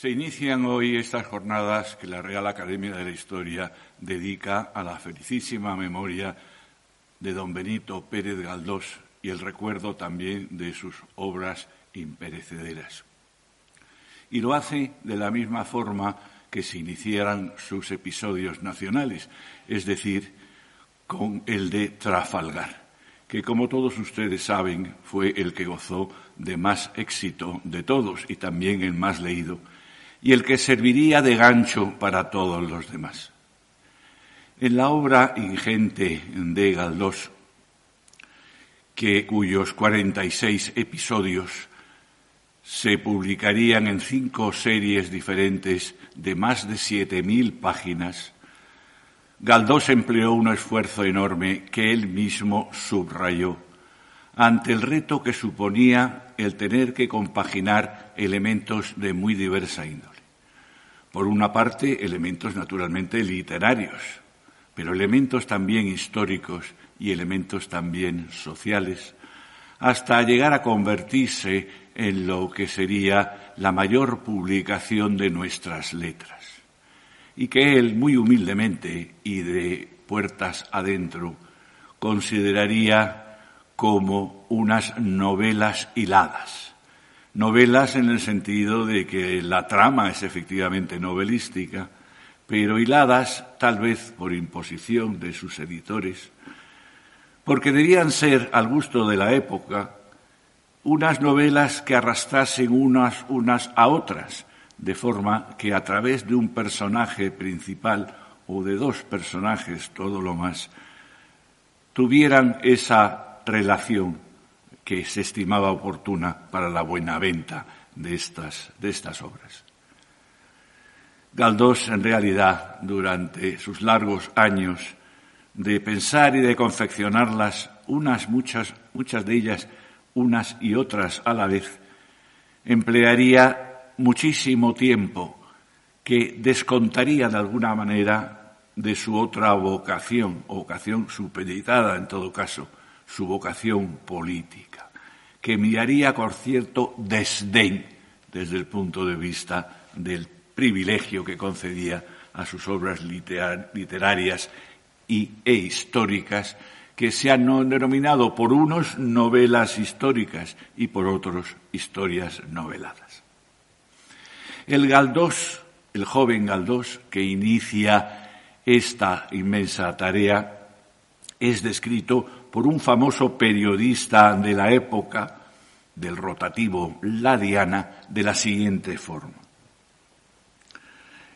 Se inician hoy estas jornadas que la Real Academia de la Historia dedica a la felicísima memoria de don Benito Pérez Galdós y el recuerdo también de sus obras imperecederas. Y lo hace de la misma forma que se iniciaran sus episodios nacionales, es decir, con el de Trafalgar, que como todos ustedes saben fue el que gozó de más éxito de todos y también el más leído, y el que serviría de gancho para todos los demás. En la obra ingente de Galdós, cuyos 46 episodios se publicarían en 5 series diferentes de más de 7.000 páginas, Galdós empleó un esfuerzo enorme que él mismo subrayó ante el reto que suponía el tener que compaginar elementos de muy diversa índole. Por una parte, elementos naturalmente literarios, pero elementos también históricos y elementos también sociales, hasta llegar a convertirse en lo que sería la mayor publicación de nuestras letras, y que él, muy humildemente y de puertas adentro, consideraría como unas novelas hiladas. Novelas en el sentido de que la trama es efectivamente novelística, pero hiladas tal vez por imposición de sus editores, porque debían ser, al gusto de la época, unas novelas que arrastrasen unas a otras, de forma que a través de un personaje principal o de 2 personajes, todo lo más, tuvieran esa relación que se estimaba oportuna para la buena venta de estas obras. Galdós, en realidad, durante sus largos años de pensar y de confeccionarlas, muchas de ellas, unas y otras a la vez, emplearía muchísimo tiempo que descontaría de alguna manera de su otra vocación supeditada en todo caso, su vocación política, que miraría con cierto desdén desde el punto de vista del privilegio que concedía a sus obras literarias e históricas, que se han denominado por unos novelas históricas y por otros historias noveladas. El joven Galdós, que inicia esta inmensa tarea, es descrito por un famoso periodista de la época, del rotativo La Diana, de la siguiente forma.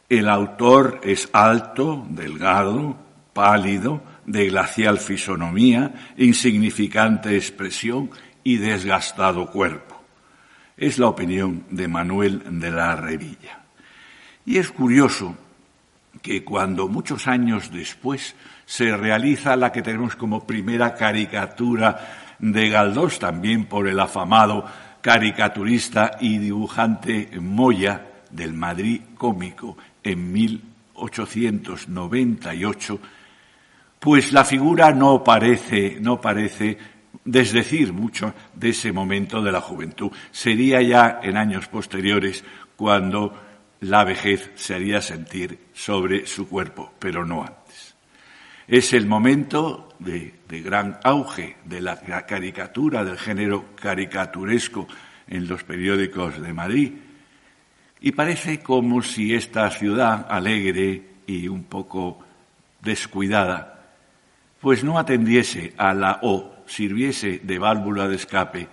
El autor es alto, delgado, pálido, de glacial fisonomía, insignificante expresión y desgastado cuerpo. Es la opinión de Manuel de la Revilla. Y es curioso que cuando muchos años después se realiza la que tenemos como primera caricatura de Galdós, también por el afamado caricaturista y dibujante Moya del Madrid cómico en 1898, pues la figura no parece desdecir mucho de ese momento de la juventud. Sería ya en años posteriores cuando la vejez se haría sentir sobre su cuerpo, pero no antes. Es el momento de gran auge de la caricatura, del género caricaturesco en los periódicos de Madrid, y parece como si esta ciudad alegre y un poco descuidada pues no atendiese o sirviese de válvula de escape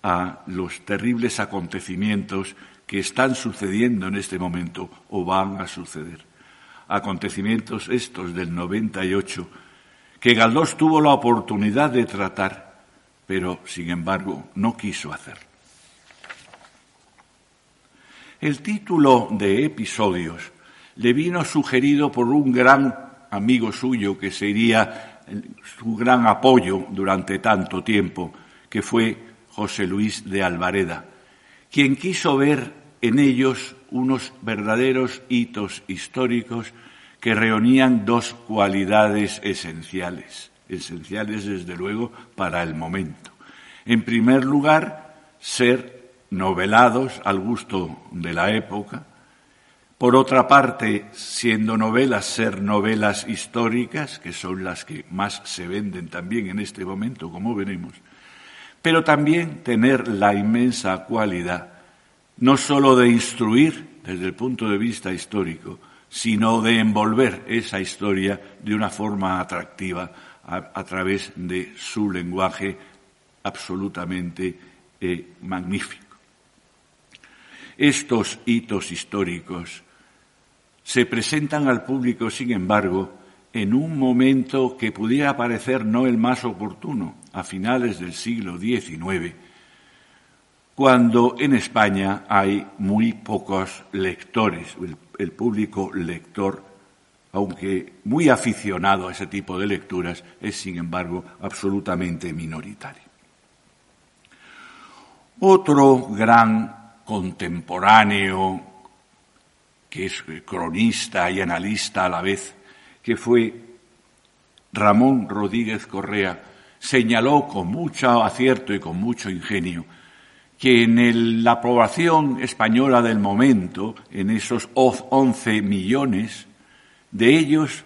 a los terribles acontecimientos que están sucediendo en este momento o van a suceder. acontecimientos estos del 98, que Galdós tuvo la oportunidad de tratar, pero, sin embargo, no quiso hacerlo. El título de Episodios le vino sugerido por un gran amigo suyo que sería su gran apoyo durante tanto tiempo, que fue José Luis de Albareda, quien quiso ver en ellos unos verdaderos hitos históricos que reunían dos cualidades esenciales desde luego para el momento. En primer lugar, ser novelados al gusto de la época. Por otra parte, siendo novelas, ser novelas históricas, que son las que más se venden también en este momento, como veremos, pero también tener la inmensa cualidad no sólo de instruir desde el punto de vista histórico, sino de envolver esa historia de una forma atractiva a través de su lenguaje absolutamente magnífico. Estos hitos históricos se presentan al público, sin embargo, en un momento que pudiera parecer no el más oportuno, a finales del siglo XIX, cuando en España hay muy pocos lectores, el público lector, aunque muy aficionado a ese tipo de lecturas, es, sin embargo, absolutamente minoritario. Otro gran contemporáneo, que es cronista y analista a la vez, que fue Ramón Rodríguez Correa, señaló con mucho acierto y con mucho ingenio que en la población española del momento, en esos 11 millones, de ellos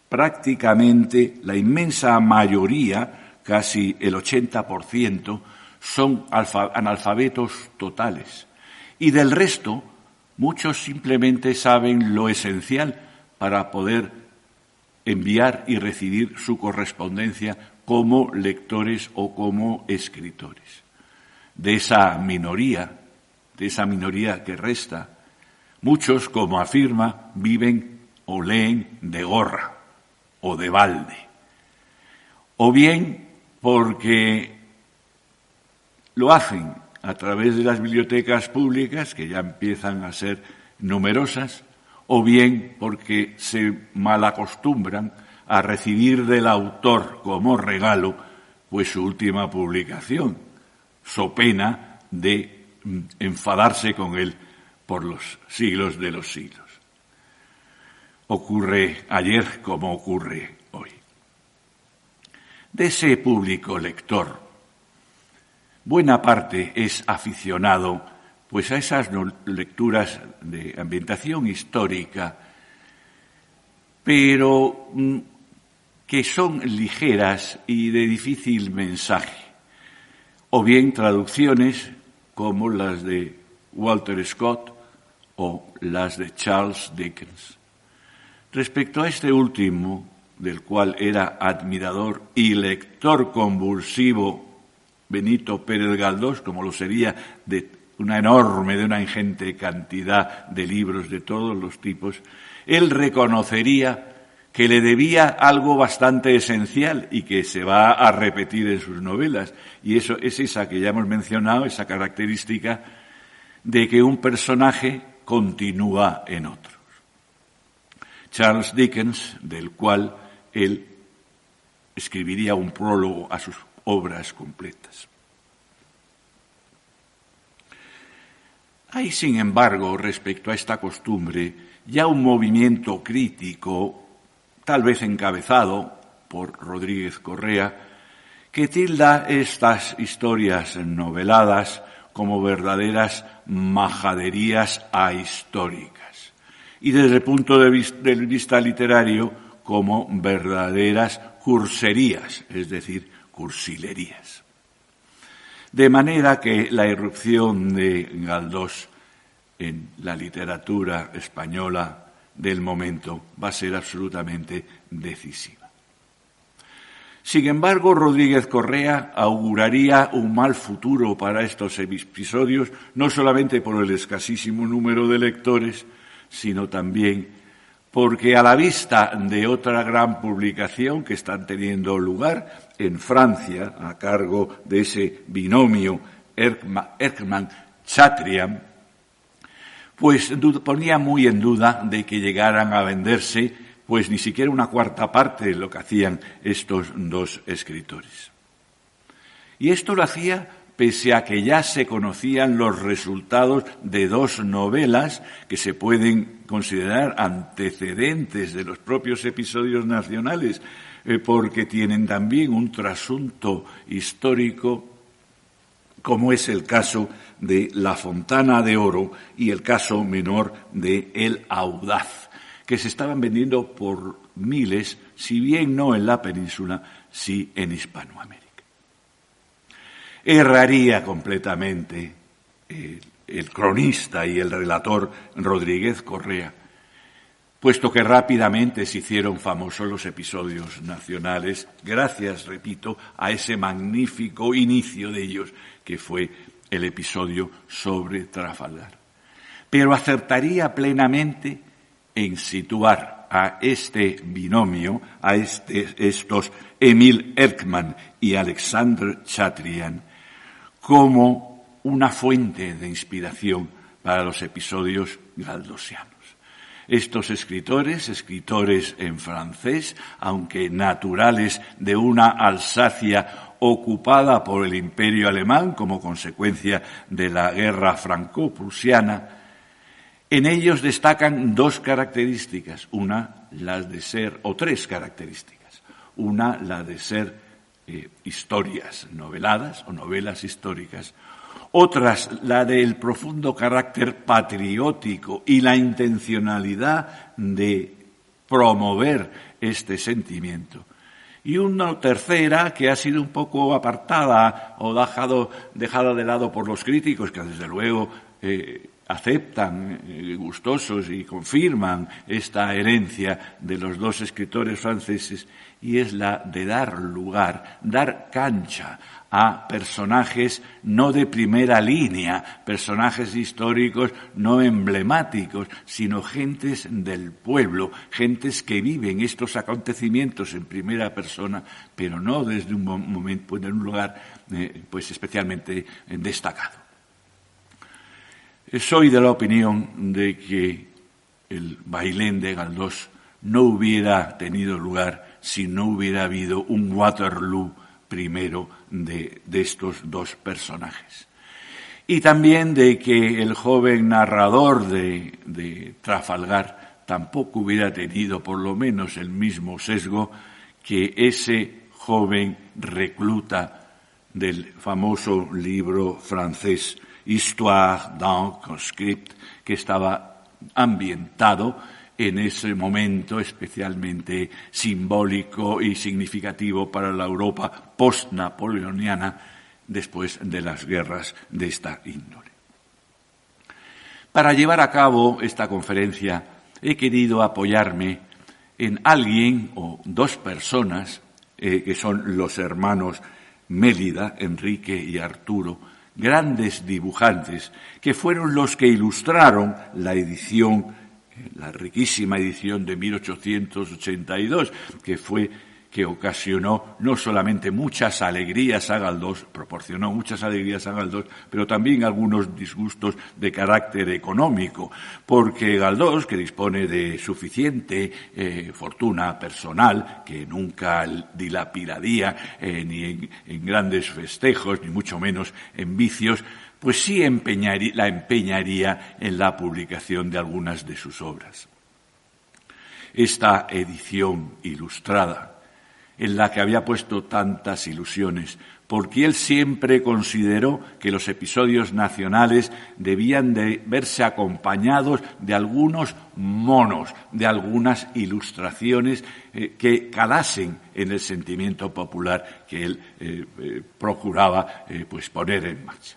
prácticamente la inmensa mayoría, casi el 80%, son analfabetos totales. Y del resto, muchos simplemente saben lo esencial para poder enviar y recibir su correspondencia como lectores o como escritores. De esa minoría que resta, muchos, como afirma, viven o leen de gorra o de balde, o bien porque lo hacen a través de las bibliotecas públicas, que ya empiezan a ser numerosas, o bien porque se malacostumbran a recibir del autor como regalo pues su última publicación, so pena de enfadarse con él por los siglos de los siglos. Ocurre ayer como ocurre hoy. De ese público lector, buena parte es aficionado pues a esas lecturas de ambientación histórica, pero que son ligeras y de difícil mensaje, o bien traducciones como las de Walter Scott o las de Charles Dickens. Respecto a este último, del cual era admirador y lector convulsivo Benito Pérez Galdós, como lo sería de una ingente cantidad de libros de todos los tipos, él reconocería que le debía algo bastante esencial y que se va a repetir en sus novelas, y eso es esa que ya hemos mencionado, esa característica de que un personaje continúa en otros. Charles Dickens, del cual él escribiría un prólogo a sus obras completas. Hay, sin embargo, respecto a esta costumbre, ya un movimiento crítico, tal vez encabezado por Rodríguez Correa, que tilda estas historias noveladas como verdaderas majaderías ahistóricas y desde el punto de vista literario como verdaderas curserías, es decir, cursilerías. De manera que la irrupción de Galdós en la literatura española del momento va a ser absolutamente decisiva. Sin embargo, Rodríguez Correa auguraría un mal futuro para estos episodios, no solamente por el escasísimo número de lectores, sino también porque a la vista de otra gran publicación que están teniendo lugar en Francia, a cargo de ese binomio Erckmann-Chatrian, pues ponía muy en duda de que llegaran a venderse pues ni siquiera una cuarta parte de lo que hacían estos dos escritores. Y esto lo hacía pese a que ya se conocían los resultados de dos novelas que se pueden considerar antecedentes de los propios episodios nacionales, porque tienen también un trasunto histórico, como es el caso de La Fontana de Oro y el caso menor de El Audaz, que se estaban vendiendo por miles, si bien no en la península, sí en Hispanoamérica. Erraría completamente el cronista y el relator Rodríguez Correa, puesto que rápidamente se hicieron famosos los episodios nacionales, gracias, repito, a ese magnífico inicio de ellos, que fue el episodio sobre Trafalgar. Pero acertaría plenamente en situar a este binomio, a estos Emil Erckmann y Alexandre Chatrian, como una fuente de inspiración para los episodios galdosianos. Estos escritores en francés, aunque naturales de una Alsacia ocupada por el Imperio alemán como consecuencia de la guerra franco-prusiana, en ellos destacan dos características, tres características. Una, la de ser historias noveladas o novelas históricas. Otras, la del profundo carácter patriótico y la intencionalidad de promover este sentimiento. Y una tercera que ha sido un poco apartada o dejada de lado por los críticos, que desde luego aceptan gustosos y confirman esta herencia de los dos escritores franceses, y es la de dar cancha a personajes no de primera línea, personajes históricos no emblemáticos, sino gentes del pueblo, gentes que viven estos acontecimientos en primera persona, pero no desde un momento, en un lugar pues especialmente destacado. Soy de la opinión de que el Bailén de Galdós no hubiera tenido lugar si no hubiera habido un Waterloo primero de estos dos personajes. Y también de que el joven narrador de Trafalgar tampoco hubiera tenido por lo menos el mismo sesgo que ese joven recluta del famoso libro francés Histoire d'un conscript, que estaba ambientado en ese momento especialmente simbólico y significativo para la Europa post-napoleoniana después de las guerras de esta índole. Para llevar a cabo esta conferencia he querido apoyarme en alguien o dos personas que son los hermanos Mélida, Enrique y Arturo, grandes dibujantes que fueron los que ilustraron la riquísima edición de 1882, que ocasionó no solamente muchas alegrías a Galdós, proporcionó muchas alegrías a Galdós, pero también algunos disgustos de carácter económico, porque Galdós, que dispone de suficiente fortuna personal, que nunca dilapidaría ni en grandes festejos, ni mucho menos en vicios, pues sí la empeñaría en la publicación de algunas de sus obras. Esta edición ilustrada, en la que había puesto tantas ilusiones, porque él siempre consideró que los episodios nacionales debían de verse acompañados de algunos monos, de algunas ilustraciones que calasen en el sentimiento popular que él procuraba pues poner en marcha.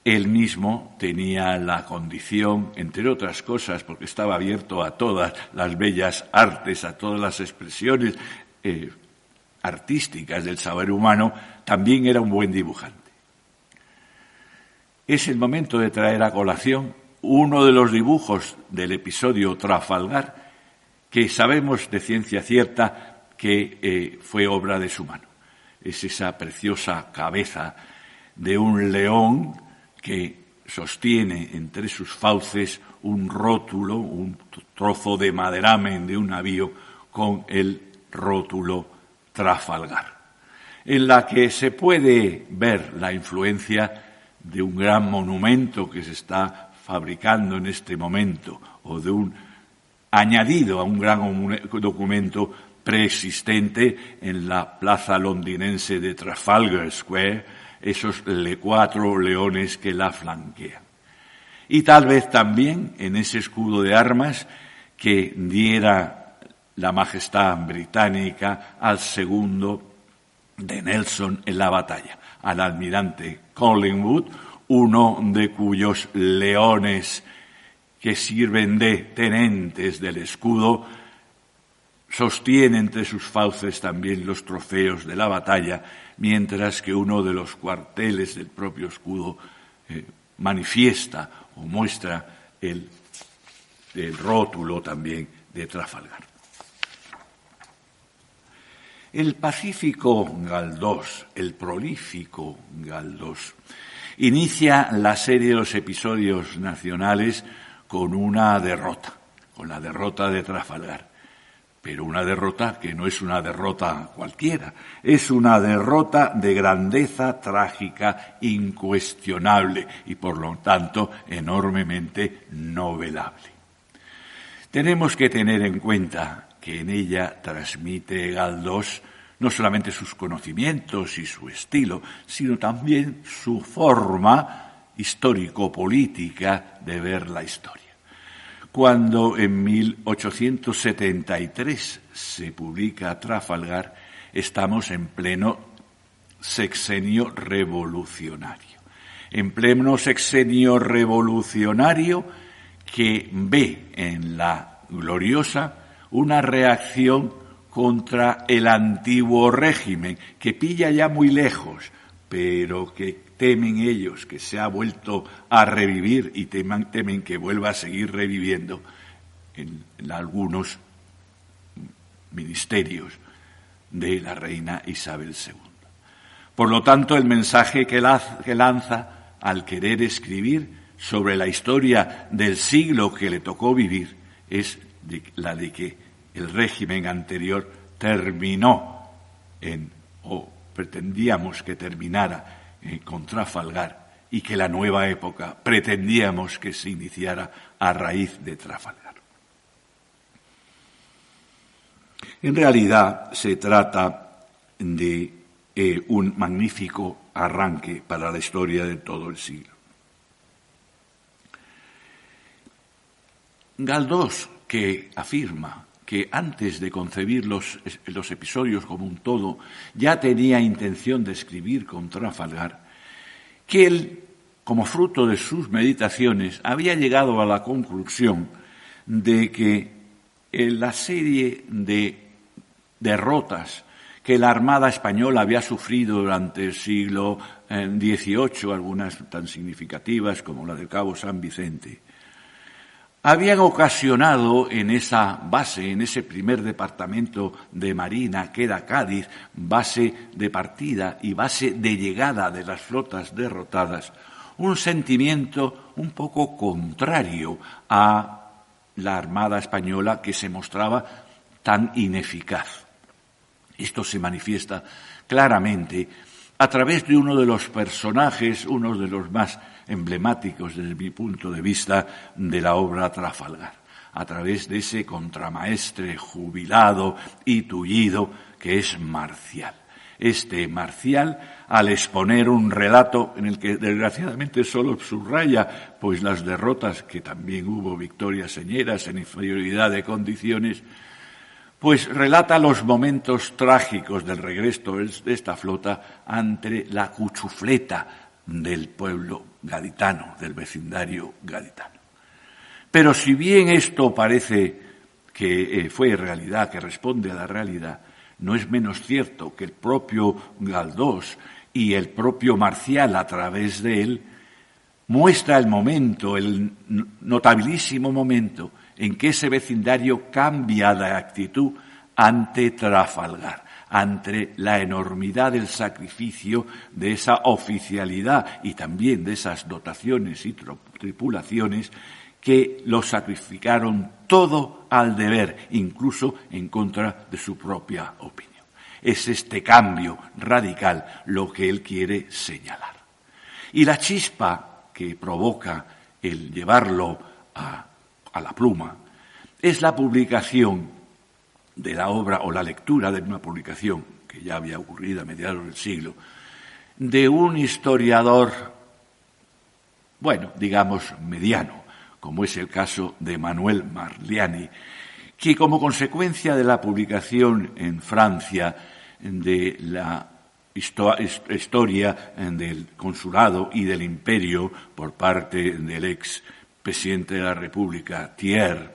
Él mismo tenía la condición, entre otras cosas, porque estaba abierto a todas las bellas artes, a todas las expresiones artísticas del saber humano, también era un buen dibujante. Es el momento de traer a colación uno de los dibujos del episodio Trafalgar que sabemos de ciencia cierta que fue obra de su mano. Es esa preciosa cabeza de un león que sostiene entre sus fauces un rótulo, un trozo de maderamen de un navío con el rótulo Trafalgar, en la que se puede ver la influencia de un gran monumento que se está fabricando en este momento, o de un añadido a un gran documento preexistente en la plaza londinense de Trafalgar Square, esos 4 leones que la flanquean. Y tal vez también en ese escudo de armas que diera la majestad británica al segundo de Nelson en la batalla, al almirante Collingwood, uno de cuyos leones que sirven de tenentes del escudo sostiene entre sus fauces también los trofeos de la batalla, mientras que uno de los cuarteles del propio escudo manifiesta o muestra el rótulo también de Trafalgar. El pacífico Galdós, el prolífico Galdós, inicia la serie de los episodios nacionales con una derrota, con la derrota de Trafalgar. Pero una derrota que no es una derrota cualquiera, es una derrota de grandeza trágica, incuestionable y, por lo tanto, enormemente novelable. Tenemos que tener en cuenta que en ella transmite Galdós no solamente sus conocimientos y su estilo, sino también su forma histórico-política de ver la historia. Cuando en 1873 se publica Trafalgar, estamos en pleno sexenio revolucionario. En pleno sexenio revolucionario que ve en la Gloriosa una reacción contra el antiguo régimen, que pilla ya muy lejos, pero que temen ellos que se ha vuelto a revivir y temen que vuelva a seguir reviviendo en algunos ministerios de la reina Isabel II. Por lo tanto, el mensaje que lanza al querer escribir sobre la historia del siglo que le tocó vivir es la de que el régimen anterior terminó o pretendíamos que terminara con Trafalgar y que la nueva época pretendíamos que se iniciara a raíz de Trafalgar. En realidad se trata de un magnífico arranque para la historia de todo el siglo. Galdós, que afirma que antes de concebir los episodios como un todo, ya tenía intención de escribir con Trafalgar, que él, como fruto de sus meditaciones, había llegado a la conclusión de que en la serie de derrotas que la Armada Española había sufrido durante el siglo XVIII, algunas tan significativas como la del Cabo San Vicente, habían ocasionado en esa base, en ese primer departamento de Marina, que era Cádiz, base de partida y base de llegada de las flotas derrotadas, un sentimiento un poco contrario a la Armada Española que se mostraba tan ineficaz. Esto se manifiesta claramente a través de uno de los personajes, uno de los más emblemáticos desde mi punto de vista de la obra Trafalgar, a través de ese contramaestre jubilado y tullido que es Marcial. Marcial, al exponer un relato en el que desgraciadamente solo subraya pues las derrotas, que también hubo victorias señeras en inferioridad de condiciones, pues relata los momentos trágicos del regreso de esta flota ante la cuchufleta del pueblo gaditano, del vecindario gaditano. Pero si bien esto parece que fue realidad, que responde a la realidad, no es menos cierto que el propio Galdós y el propio Marcial, a través de él, muestra el momento, el notabilísimo momento en que ese vecindario cambia de actitud ante Trafalgar, ante la enormidad del sacrificio de esa oficialidad y también de esas dotaciones y tripulaciones que lo sacrificaron todo al deber, incluso en contra de su propia opinión. Es este cambio radical lo que él quiere señalar. Y la chispa que provoca el llevarlo a la pluma es la publicación de la obra o la lectura de una publicación que ya había ocurrido a mediados del siglo, de un historiador, bueno, digamos mediano, como es el caso de Manuel Marliani, que como consecuencia de la publicación en Francia de la historia del consulado y del imperio por parte del ex presidente de la República, Thiers,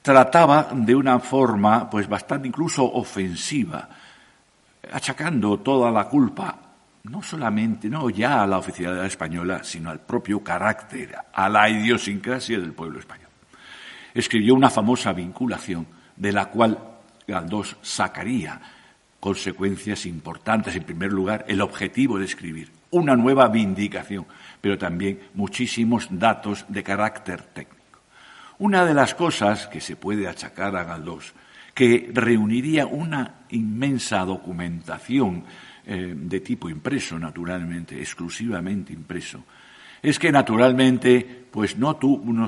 trataba de una forma pues bastante incluso ofensiva, achacando toda la culpa no ya a la oficialidad española, sino al propio carácter, a la idiosincrasia del pueblo español. Escribió una famosa vinculación de la cual Galdós sacaría consecuencias importantes. En primer lugar, el objetivo de escribir una nueva vindicación, pero también muchísimos datos de carácter técnico. Una de las cosas que se puede achacar a Galdós, que reuniría una inmensa documentación de tipo impreso, naturalmente, exclusivamente impreso, es que naturalmente pues no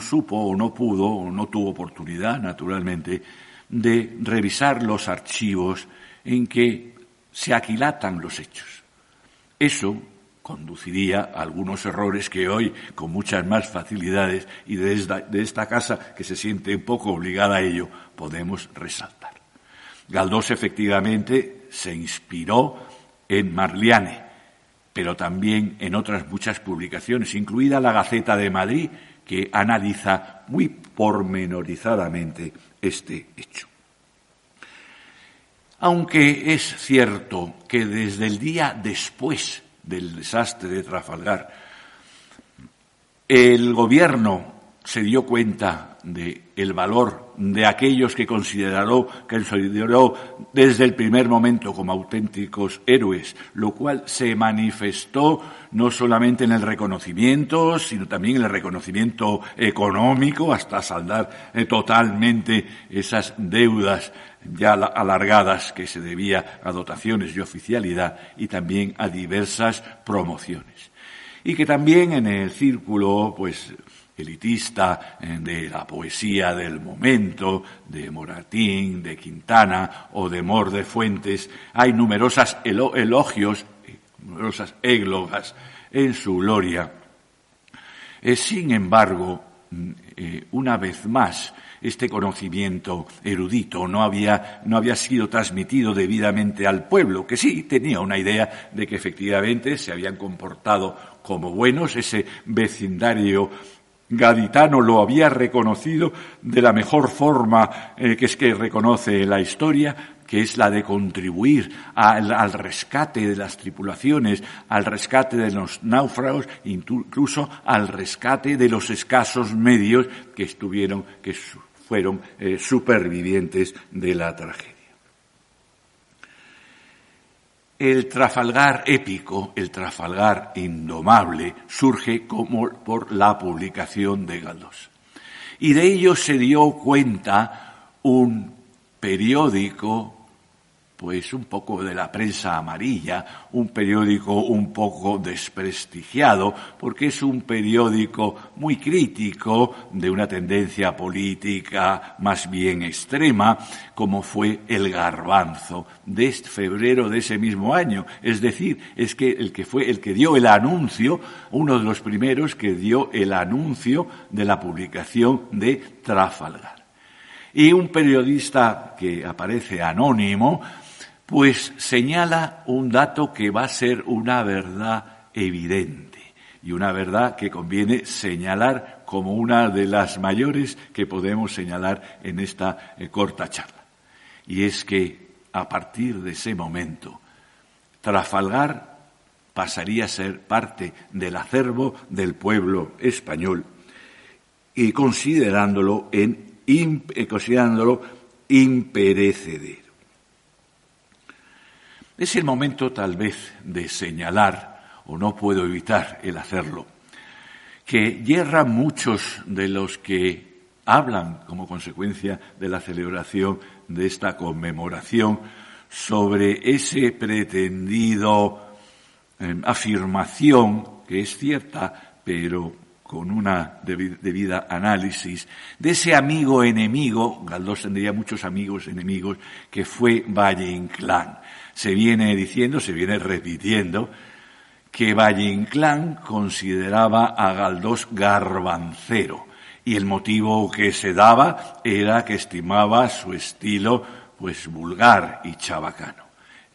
supo o no pudo o no tuvo oportunidad, naturalmente, de revisar los archivos en que se aquilatan los hechos. Eso conduciría a algunos errores que hoy, con muchas más facilidades, y de esta casa, que se siente un poco obligada a ello, podemos resaltar. Galdós, efectivamente, se inspiró en Marliani, pero también en otras muchas publicaciones, incluida la Gaceta de Madrid, que analiza muy pormenorizadamente este hecho. Aunque es cierto que desde el día después del desastre de Trafalgar, el gobierno se dio cuenta del valor de aquellos que consideró desde el primer momento como auténticos héroes, lo cual se manifestó no solamente en el reconocimiento, sino también en el reconocimiento económico, hasta saldar totalmente esas deudas ya alargadas que se debía a dotaciones y oficialidad y también a diversas promociones. Y que también en el círculo, elitista de la poesía del momento, de Moratín, de Quintana o de Mor de Fuentes, hay numerosas elogios, numerosas églogas en su gloria. Sin embargo, una vez más, este conocimiento erudito no había sido transmitido debidamente al pueblo, que sí tenía una idea de que efectivamente se habían comportado como buenos. Ese vecindario gaditano lo había reconocido de la mejor forma que reconoce la historia, que es la de contribuir al rescate de las tripulaciones, al rescate de los náufragos, incluso al rescate de los escasos medios que fueron supervivientes de la tragedia. El Trafalgar épico, el Trafalgar indomable, surge como por la publicación de Galdós. Y de ello se dio cuenta un periódico, un poco de la prensa amarilla, un periódico un poco desprestigiado, porque es un periódico muy crítico de una tendencia política más bien extrema, como fue El Garbanzo, de febrero de ese mismo año. Es decir, es que el que dio el anuncio, uno de los primeros que dio el anuncio de la publicación de Trafalgar. Y un periodista que aparece anónimo, señala un dato que va a ser una verdad evidente y una verdad que conviene señalar como una de las mayores que podemos señalar en esta corta charla. Y es que a partir de ese momento, Trafalgar pasaría a ser parte del acervo del pueblo español y considerándolo imperecedero. Es el momento tal vez de señalar, o no puedo evitar el hacerlo, que yerran muchos de los que hablan como consecuencia de la celebración de esta conmemoración sobre ese pretendido afirmación, que es cierta, pero con una debida análisis, de ese amigo enemigo, Galdós tendría muchos amigos enemigos, que fue Valle-Inclán. Se viene repitiendo, que Valle-Inclán consideraba a Galdós garbancero, y el motivo que se daba era que estimaba su estilo vulgar y chabacano.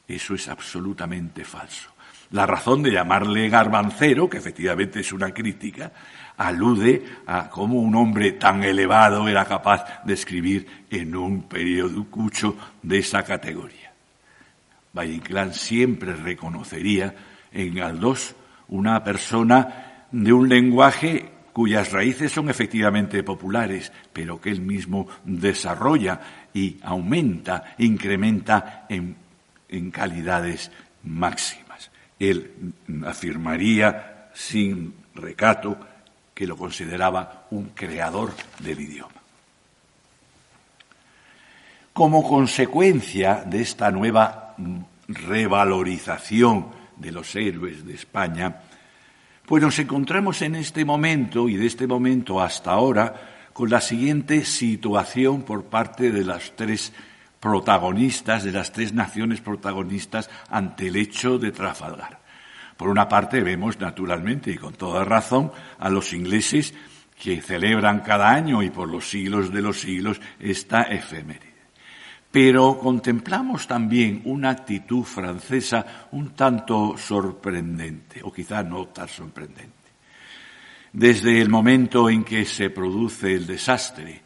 Eso es absolutamente falso. La razón de llamarle garbancero, que efectivamente es una crítica, alude a cómo un hombre tan elevado era capaz de escribir en un periódico de esa categoría. Valle-Inclán siempre reconocería en Galdós una persona de un lenguaje cuyas raíces son efectivamente populares, pero que él mismo desarrolla y aumenta, incrementa en calidades máximas. Él afirmaría sin recato que lo consideraba un creador del idioma. Como consecuencia de esta nueva revalorización de los héroes de España, pues nos encontramos en este momento, y de este momento hasta ahora, con la siguiente situación por parte de las tres protagonistas, de las tres naciones protagonistas ante el hecho de Trafalgar. Por una parte vemos, naturalmente, y con toda razón, a los ingleses que celebran cada año y por los siglos de los siglos esta efeméride. Pero contemplamos también una actitud francesa un tanto sorprendente, o quizá no tan sorprendente. Desde el momento en que se produce el desastre,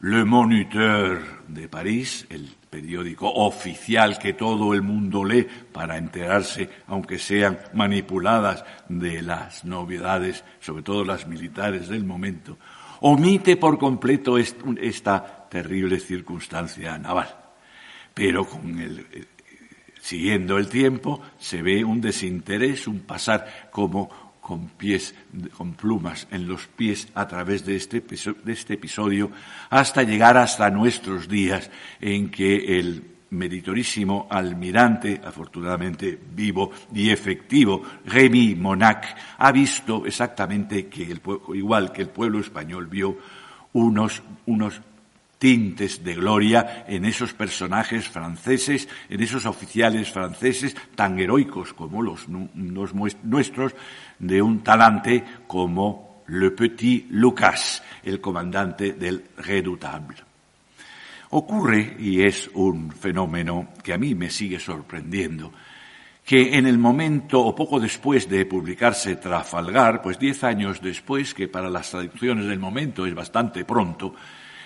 Le Moniteur de París, el periódico oficial que todo el mundo lee para enterarse, aunque sean manipuladas, de las novedades, sobre todo las militares del momento, omite por completo esta terrible circunstancia naval. Pero siguiendo el tiempo se ve un desinterés, un pasar como con plumas en los pies a través de este episodio, hasta llegar hasta nuestros días, en que el meritorísimo almirante, afortunadamente vivo y efectivo, Rémy Monac, ha visto exactamente que igual que el pueblo español vio unos tintes de gloria en esos personajes franceses, en esos oficiales franceses tan heroicos como los nuestros, de un talante como Le Petit Lucas, el comandante del Redoutable. Ocurre, y es un fenómeno que a mí me sigue sorprendiendo, que en el momento o poco después de publicarse Trafalgar, pues 10 años después, que para las traducciones del momento es bastante pronto,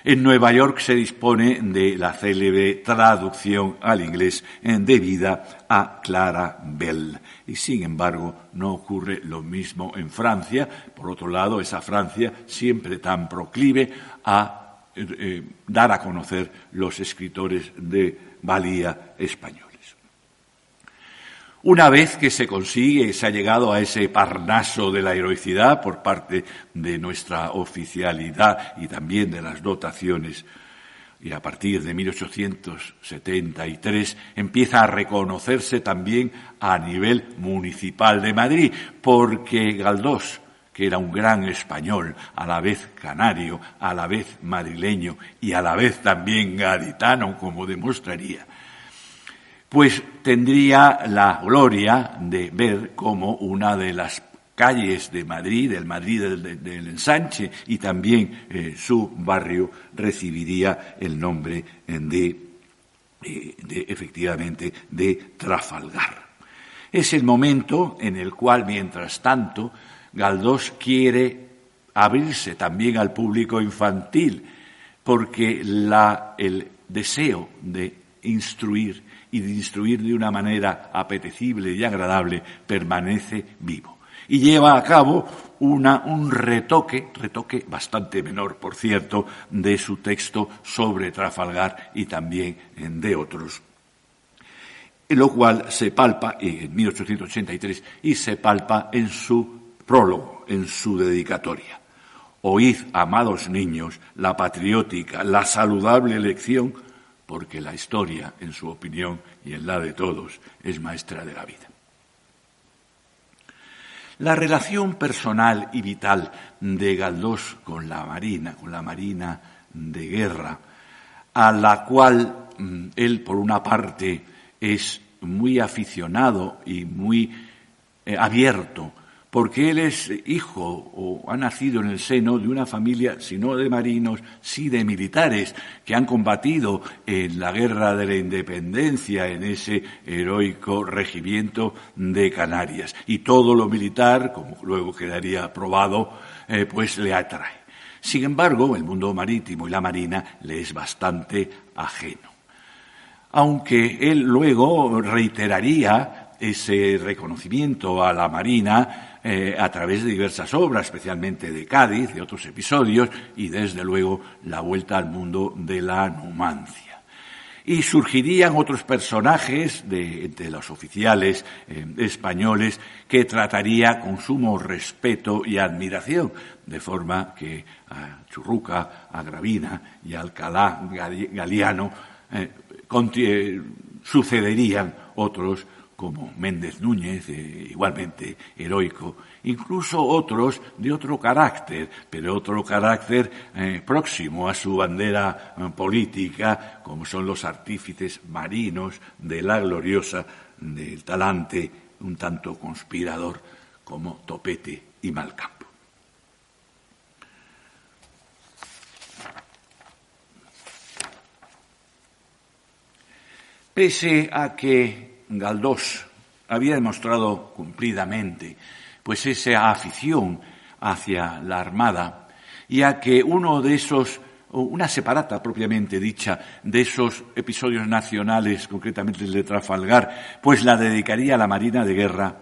en Nueva York se dispone de la célebre traducción al inglés debida a Clara Bell. Y sin embargo, no ocurre lo mismo en Francia. Por otro lado, esa Francia siempre tan proclive a dar a conocer los escritores de valía españoles. Una vez que se ha llegado a ese Parnaso de la heroicidad por parte de nuestra oficialidad y también de las dotaciones, y a partir de 1873 empieza a reconocerse también a nivel municipal de Madrid, porque Galdós, que era un gran español, a la vez canario, a la vez madrileño y a la vez también gaditano, como demostraría, pues tendría la gloria de ver cómo una de las calles de Madrid, del Madrid del Ensanche y también su barrio, recibiría el nombre efectivamente de Trafalgar. Es el momento en el cual, mientras tanto, Galdós quiere abrirse también al público infantil, porque el deseo de instruir y de instruir de una manera apetecible y agradable, permanece vivo. Y lleva a cabo un retoque bastante menor, por cierto, de su texto sobre Trafalgar y también de otros, lo cual se palpa en 1883 y se palpa en su prólogo, en su dedicatoria. Oíd, amados niños, la patriótica, la saludable lección, porque la historia, en su opinión y en la de todos, es maestra de la vida. La relación personal y vital de Galdós con la Marina de guerra, a la cual él, por una parte, es muy aficionado y muy abierto, porque él es hijo o ha nacido en el seno de una familia, si no de marinos, sí de militares, que han combatido en la Guerra de la Independencia, en ese heroico regimiento de Canarias. Y todo lo militar, como luego quedaría probado, pues le atrae. Sin embargo, el mundo marítimo y la marina le es bastante ajeno. Aunque él luego reiteraría ese reconocimiento a la Marina a través de diversas obras, especialmente de Cádiz, de otros episodios, y desde luego la vuelta al mundo de la Numancia. Y surgirían otros personajes entre los oficiales españoles que trataría con sumo respeto y admiración, de forma que a Churruca, a Gravina y a Alcalá Galiano sucederían otros como Méndez Núñez, igualmente heroico, incluso otros de otro carácter, pero otro carácter próximo a su bandera política, como son los artífices marinos de la gloriosa, del talante un tanto conspirador como Topete y Malcampo. Pese a que Galdós había demostrado cumplidamente pues esa afición hacia la Armada y a que una separata propiamente dicha de esos episodios nacionales, concretamente el de Trafalgar, pues la dedicaría a la Marina de Guerra,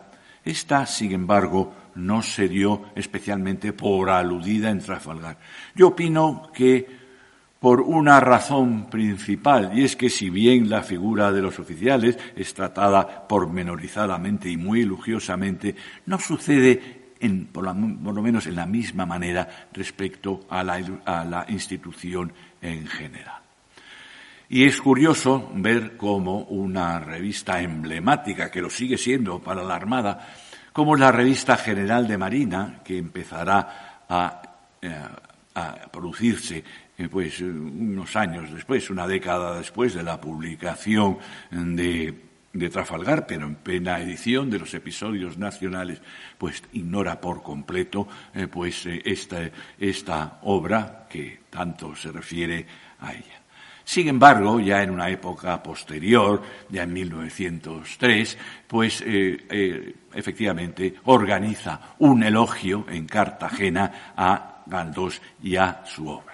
esta, sin embargo, no se dio especialmente por aludida en Trafalgar. Yo opino que por una razón principal, y es que si bien la figura de los oficiales es tratada pormenorizadamente y muy elogiosamente, no sucede por lo menos en la misma manera respecto a la institución en general. Y es curioso ver cómo una revista emblemática, que lo sigue siendo para la Armada, como la Revista General de Marina, que empezará a producirse pues unos años después, una década después de la publicación de Trafalgar, pero en plena edición de los episodios nacionales, pues ignora por completo esta obra que tanto se refiere a ella. Sin embargo, ya en una época posterior, ya en 1903, pues efectivamente organiza un elogio en Cartagena a Galdós y a su obra.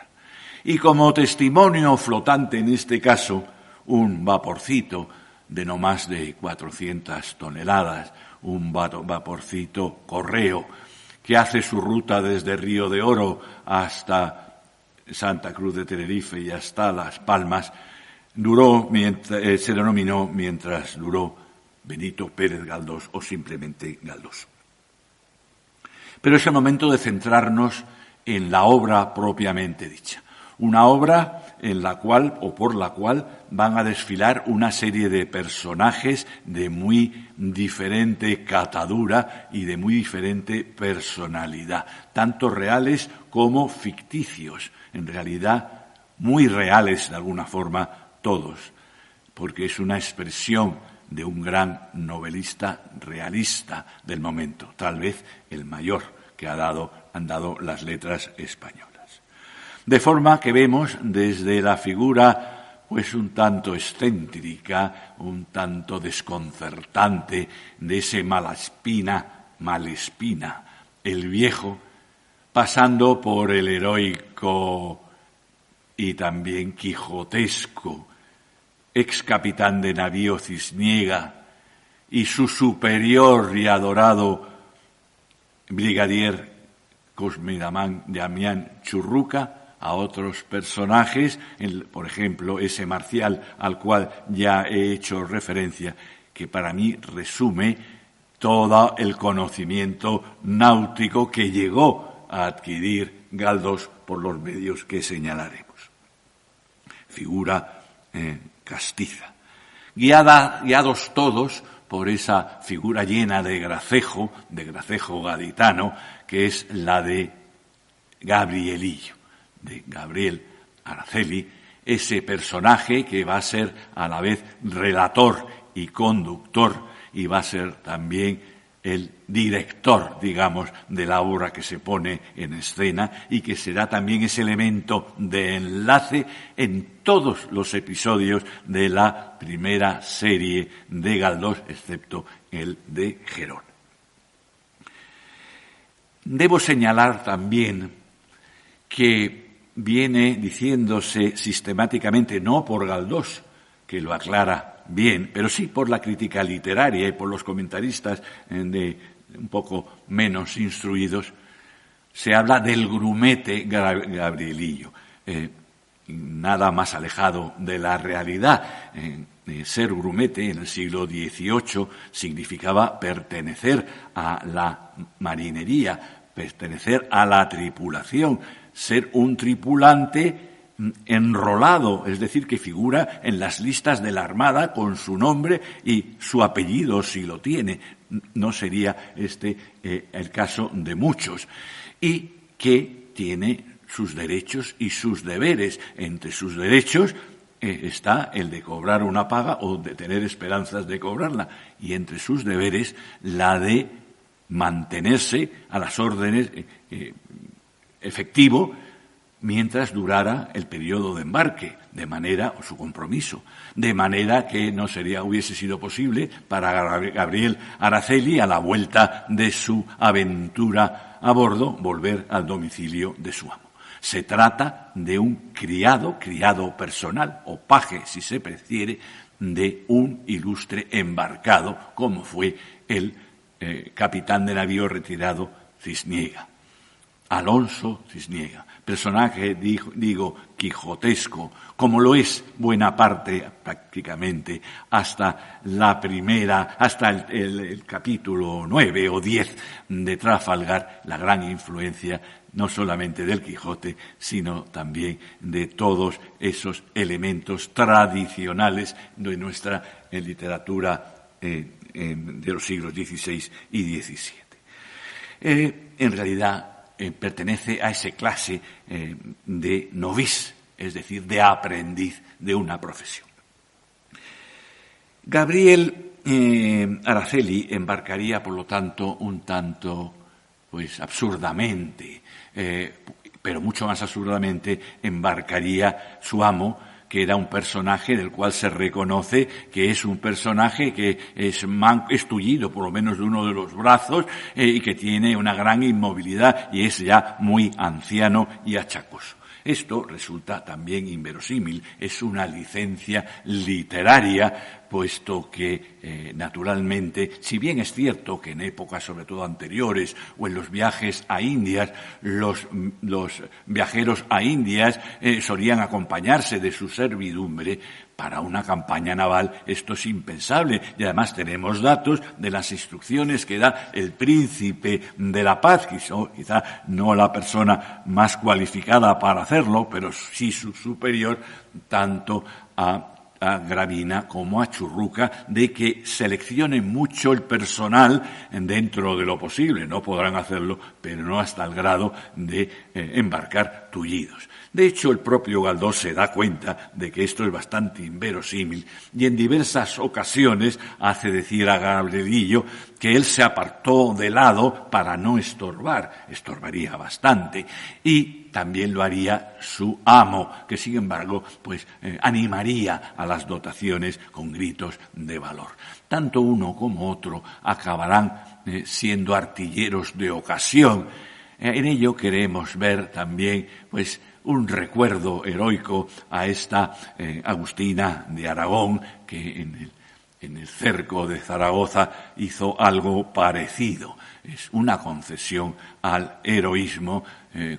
Y como testimonio flotante en este caso, un vaporcito de no más de 400 toneladas, un vaporcito correo que hace su ruta desde Río de Oro hasta Santa Cruz de Tenerife y hasta Las Palmas, se denominó mientras duró Benito Pérez Galdós o simplemente Galdós. Pero es el momento de centrarnos en la obra propiamente dicha. Una obra en la cual o por la cual van a desfilar una serie de personajes de muy diferente catadura y de muy diferente personalidad, tanto reales como ficticios, en realidad muy reales de alguna forma todos, porque es una expresión de un gran novelista realista del momento, tal vez el mayor que han dado las letras españolas. De forma que vemos desde la figura pues un tanto excéntrica, un tanto desconcertante de ese Malespina, el viejo, pasando por el heroico y también quijotesco ex capitán de navío Cisniega, y su superior y adorado brigadier Cosme Damián Churruca, a otros personajes, por ejemplo, ese Marcial al cual ya he hecho referencia, que para mí resume todo el conocimiento náutico que llegó a adquirir Galdós por los medios que señalaremos. Figura castiza. Guiados todos por esa figura llena de gracejo gaditano, que es la de Gabrielillo, de Gabriel Araceli, ese personaje que va a ser a la vez relator y conductor, y va a ser también el director, digamos, de la obra que se pone en escena, y que será también ese elemento de enlace en todos los episodios de la primera serie de Galdós, excepto el de Gerón. Debo señalar también que viene diciéndose sistemáticamente, no por Galdós, que lo aclara bien, pero sí por la crítica literaria y por los comentaristas de un poco menos instruidos, se habla del grumete Gabrielillo. Nada más alejado de la realidad. Ser grumete en el siglo XVIII significaba pertenecer a la marinería, pertenecer a la tripulación, ser un tripulante enrolado, es decir, que figura en las listas de la Armada con su nombre y su apellido, si lo tiene. No sería el caso de muchos. Y que tiene sus derechos y sus deberes. Entre sus derechos está el de cobrar una paga o de tener esperanzas de cobrarla. Y entre sus deberes, la de mantenerse a las órdenes efectivo mientras durara el periodo de embarque, o su compromiso, de manera que no hubiese sido posible para Gabriel Araceli, a la vuelta de su aventura a bordo, volver al domicilio de su amo. Se trata de un criado personal, o paje, si se prefiere, de un ilustre embarcado, como fue el capitán de navío retirado Cisniega. Alonso Cisniega, personaje, digo, quijotesco, como lo es buena parte, prácticamente, hasta el capítulo 9 o 10 de Trafalgar, la gran influencia no solamente del Quijote, sino también de todos esos elementos tradicionales de nuestra literatura de los siglos XVI y XVII. En realidad, pertenece a esa clase de novice, es decir, de aprendiz de una profesión. Gabriel Araceli embarcaría, por lo tanto, un tanto, absurdamente, pero mucho más absurdamente, embarcaría su amo, que era un personaje del cual se reconoce que es un personaje que es tullido por lo menos de uno de los brazos y que tiene una gran inmovilidad y es ya muy anciano y achacoso. Esto resulta también inverosímil, es una licencia literaria, puesto que, naturalmente, si bien es cierto que en épocas sobre todo anteriores o en los viajes a Indias, los viajeros a Indias solían acompañarse de su servidumbre, para una campaña naval esto es impensable. Y además tenemos datos de las instrucciones que da el príncipe de la paz, quizá no la persona más cualificada para hacerlo, pero sí su superior, tanto a Gravina como a Churruca, de que seleccionen mucho el personal dentro de lo posible. No podrán hacerlo, pero no hasta el grado de embarcar tullidos. De hecho, el propio Galdós se da cuenta de que esto es bastante inverosímil y en diversas ocasiones hace decir a Gabrielillo que él se apartó de lado para no estorbar, estorbaría bastante, y también lo haría su amo, que sin embargo animaría a las dotaciones con gritos de valor. Tanto uno como otro acabarán siendo artilleros de ocasión. En ello queremos ver también un recuerdo heroico a esta Agustina de Aragón, que en el cerco de Zaragoza hizo algo parecido. Es una concesión al heroísmo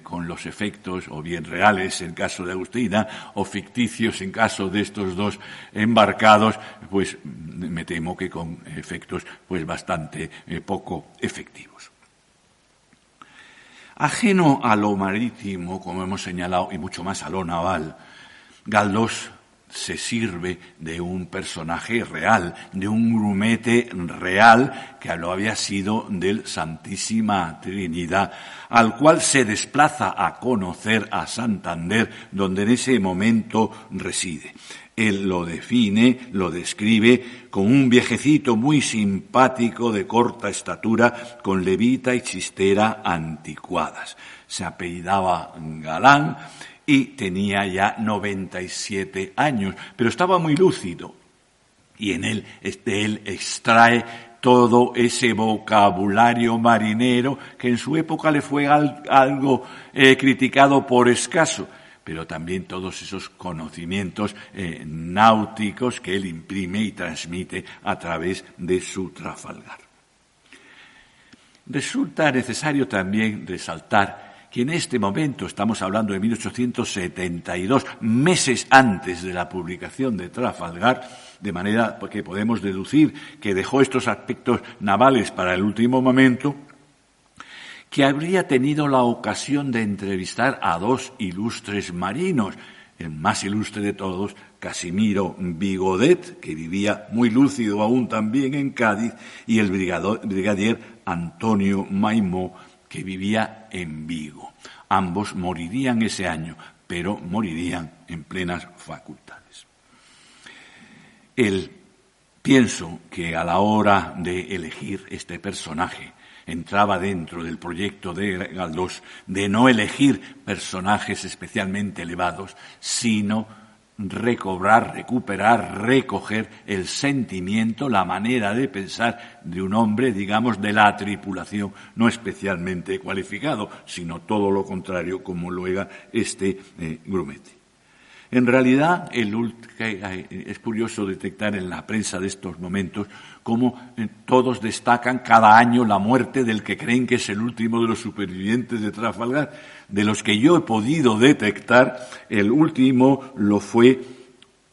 con los efectos o bien reales en caso de Agustina o ficticios en caso de estos dos embarcados, pues me temo que con efectos pues bastante poco efectivos. Ajeno a lo marítimo, como hemos señalado, y mucho más a lo naval, Galdós se sirve de un personaje real, de un grumete real que lo había sido del Santísima Trinidad, al cual se desplaza a conocer a Santander, donde en ese momento reside. Él lo define, lo describe como un viejecito muy simpático de corta estatura, con levita y chistera anticuadas. Se apellidaba Galán y tenía ya 97 años, pero estaba muy lúcido. Y en él extrae todo ese vocabulario marinero que en su época le fue algo criticado por escaso, pero también todos esos conocimientos náuticos que él imprime y transmite a través de su Trafalgar. Resulta necesario también resaltar que en este momento, estamos hablando de 1872, meses antes de la publicación de Trafalgar, de manera que podemos deducir que dejó estos aspectos navales para el último momento, que habría tenido la ocasión de entrevistar a dos ilustres marinos, el más ilustre de todos, Casimiro Vigodet, que vivía muy lúcido aún también en Cádiz, y el brigadier Antonio Maimó, que vivía en Vigo. Ambos morirían ese año, pero morirían en plenas facultades. Pienso que a la hora de elegir este personaje, entraba dentro del proyecto de Galdós de no elegir personajes especialmente elevados, sino recuperar, recoger el sentimiento, la manera de pensar de un hombre, digamos, de la tripulación, no especialmente cualificado, sino todo lo contrario, como lo era este grumete. En realidad, es curioso detectar en la prensa de estos momentos cómo todos destacan cada año la muerte del que creen que es el último de los supervivientes de Trafalgar. De los que yo he podido detectar, el último lo fue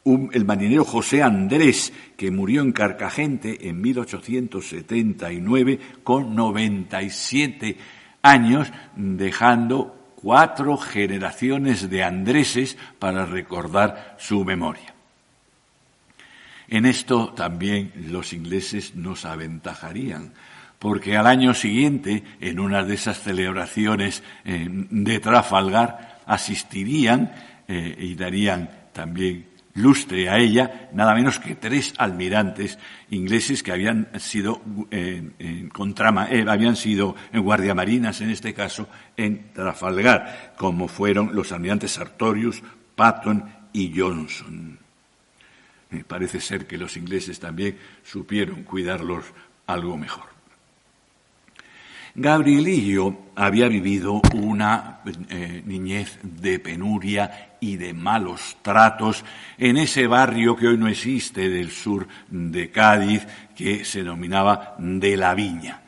el marinero José Andrés, que murió en Carcagente en 1879 con 97 años, dejando 4 generaciones de Andréses para recordar su memoria. En esto también los ingleses nos aventajarían, porque al año siguiente, en una de esas celebraciones de Trafalgar, asistirían y darían también lustre a ella, nada menos que 3 almirantes ingleses que habían sido habían sido guardiamarinas, en este caso, en Trafalgar, como fueron los almirantes Sartorius, Patton y Johnson. Parece ser que los ingleses también supieron cuidarlos algo mejor. Gabrielillo había vivido una niñez de penuria y de malos tratos en ese barrio que hoy no existe del sur de Cádiz, que se denominaba de la Viña.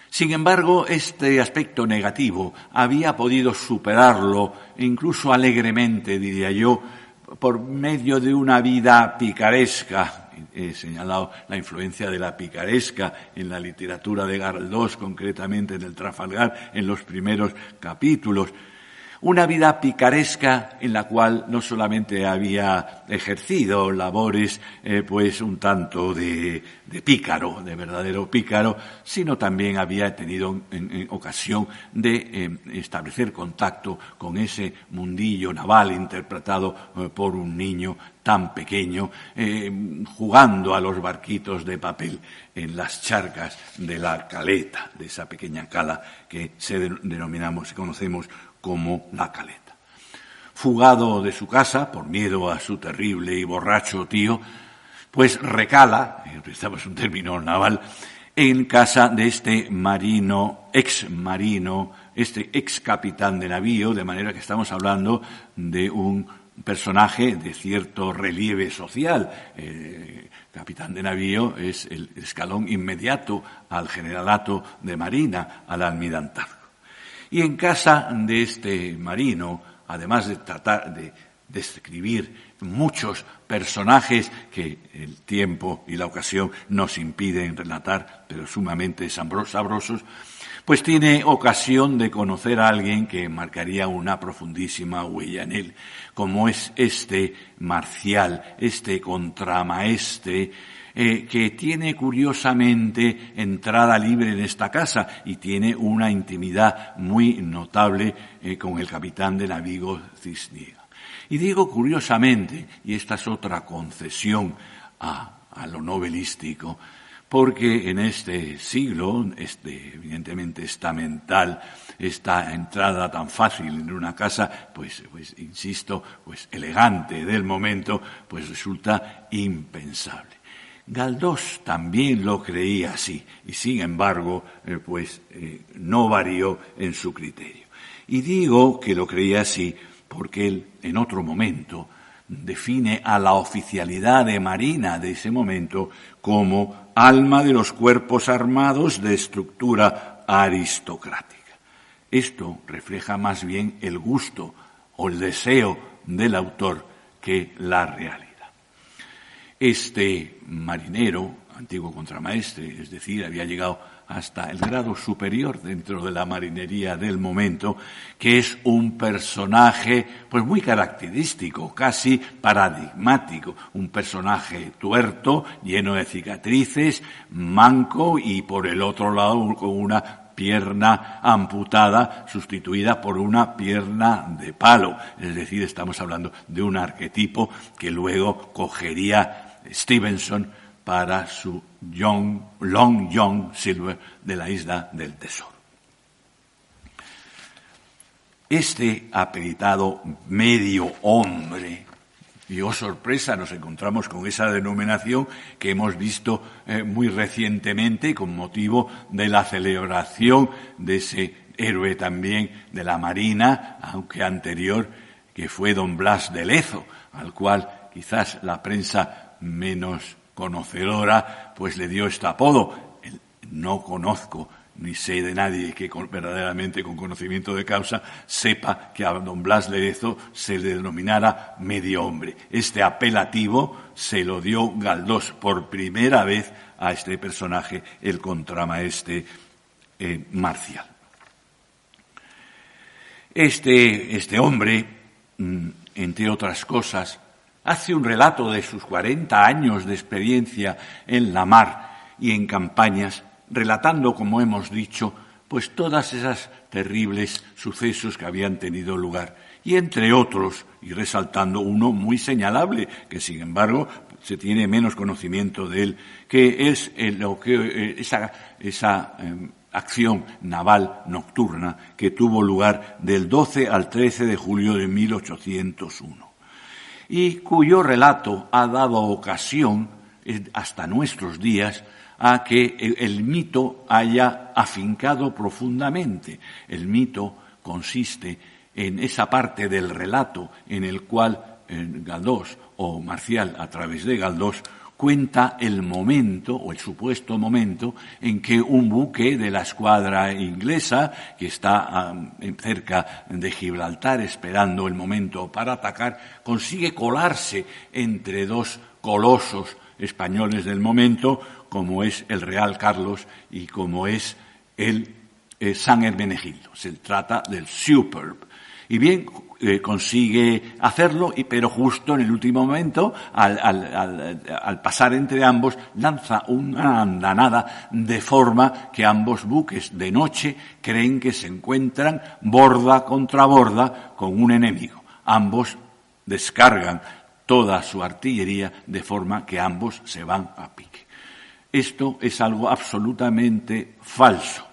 Sin embargo, este aspecto negativo había podido superarlo, incluso alegremente, diría yo, por medio de una vida picaresca. He señalado la influencia de la picaresca en la literatura de Galdós, concretamente en el Trafalgar, en los primeros capítulos. Una vida picaresca en la cual no solamente había ejercido labores pues un tanto de pícaro, de verdadero pícaro, sino también había tenido en ocasión de establecer contacto con ese mundillo naval interpretado por un niño tan pequeño, jugando a los barquitos de papel en las charcas de la caleta, de esa pequeña cala que denominamos y conocemos como la Caleta. Fugado de su casa por miedo a su terrible y borracho tío, pues recala, utilizamos un término naval, en casa de este ex marino este ex capitán de navío, de manera que estamos hablando de un personaje de cierto relieve social. Capitán de navío es el escalón inmediato al generalato de marina, al almirantazgo. Y en casa de este marino, además de tratar de describir muchos personajes que el tiempo y la ocasión nos impiden relatar, pero sumamente sabrosos, pues tiene ocasión de conocer a alguien que marcaría una profundísima huella en él, como es este Marcial, este contramaestre, que tiene curiosamente entrada libre en esta casa y tiene una intimidad muy notable con el capitán de navío Cisniega. Y digo curiosamente, y esta es otra concesión a lo novelístico, porque en este siglo, evidentemente estamental, esta entrada tan fácil en una casa, pues insisto, pues elegante del momento, pues resulta impensable. Galdós también lo creía así, y sin embargo, no varió en su criterio. Y digo que lo creía así porque él, en otro momento, define a la oficialidad de marina de ese momento como alma de los cuerpos armados de estructura aristocrática. Esto refleja más bien el gusto o el deseo del autor que la realidad. Este marinero, antiguo contramaestre, es decir, había llegado hasta el grado superior dentro de la marinería del momento, que es un personaje pues muy característico, casi paradigmático, un personaje tuerto, lleno de cicatrices, manco y por el otro lado con una pierna amputada sustituida por una pierna de palo. Es decir, estamos hablando de un arquetipo que luego cogería Stevenson para su Long John Silver de la Isla del Tesoro. Este apelidado medio hombre, y oh sorpresa, nos encontramos con esa denominación que hemos visto muy recientemente con motivo de la celebración de ese héroe también de la Marina, aunque anterior, que fue don Blas de Lezo, al cual quizás la prensa menos conocedora pues le dio este apodo. No conozco ni sé de nadie que verdaderamente con conocimiento de causa sepa que a don Blas de Lezo se le denominara medio hombre. Este apelativo se lo dio Galdós por primera vez a este personaje, el contramaestre Marcial. Este hombre, entre otras cosas, hace un relato de sus 40 años de experiencia en la mar y en campañas, relatando, como hemos dicho, pues todas esas terribles sucesos que habían tenido lugar. Y entre otros, y resaltando uno muy señalable, que sin embargo se tiene menos conocimiento de él, que es esa acción naval nocturna que tuvo lugar del 12 al 13 de julio de 1801. Y cuyo relato ha dado ocasión, hasta nuestros días, a que el mito haya afincado profundamente. El mito consiste en esa parte del relato en el cual Galdós, o Marcial a través de Galdós, cuenta el momento, o el supuesto momento, en que un buque de la escuadra inglesa, que está cerca de Gibraltar esperando el momento para atacar, consigue colarse entre dos colosos españoles del momento, como es el Real Carlos y como es el San Hermenegildo. Se trata del Superb. Y bien, consigue hacerlo, pero justo en el último momento, al pasar entre ambos, lanza una andanada de forma que ambos buques de noche creen que se encuentran borda contra borda con un enemigo. Ambos descargan toda su artillería de forma que ambos se van a pique. Esto es algo absolutamente falso.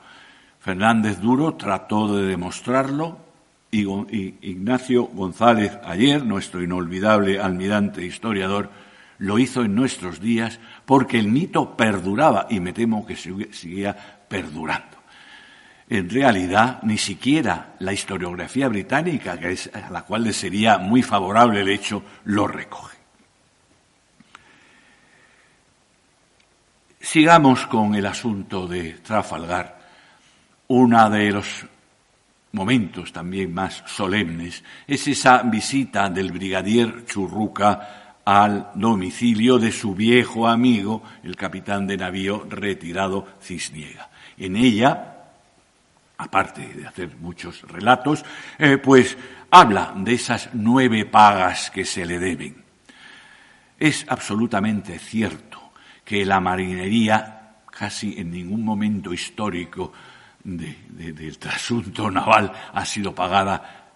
Fernández Duro trató de demostrarlo, y Ignacio González Ayer, nuestro inolvidable almirante e historiador, lo hizo en nuestros días porque el mito perduraba y me temo que seguía perdurando. En realidad, ni siquiera la historiografía británica, que es a la cual le sería muy favorable el hecho, lo recoge. Sigamos con el asunto de Trafalgar. Uno de los momentos también más solemnes es esa visita del brigadier Churruca al domicilio de su viejo amigo, el capitán de navío retirado Cisniega. En ella, aparte de hacer muchos relatos, pues habla de esas 9 pagas que se le deben. Es absolutamente cierto que la marinería casi en ningún momento histórico del trasunto naval ha sido pagada,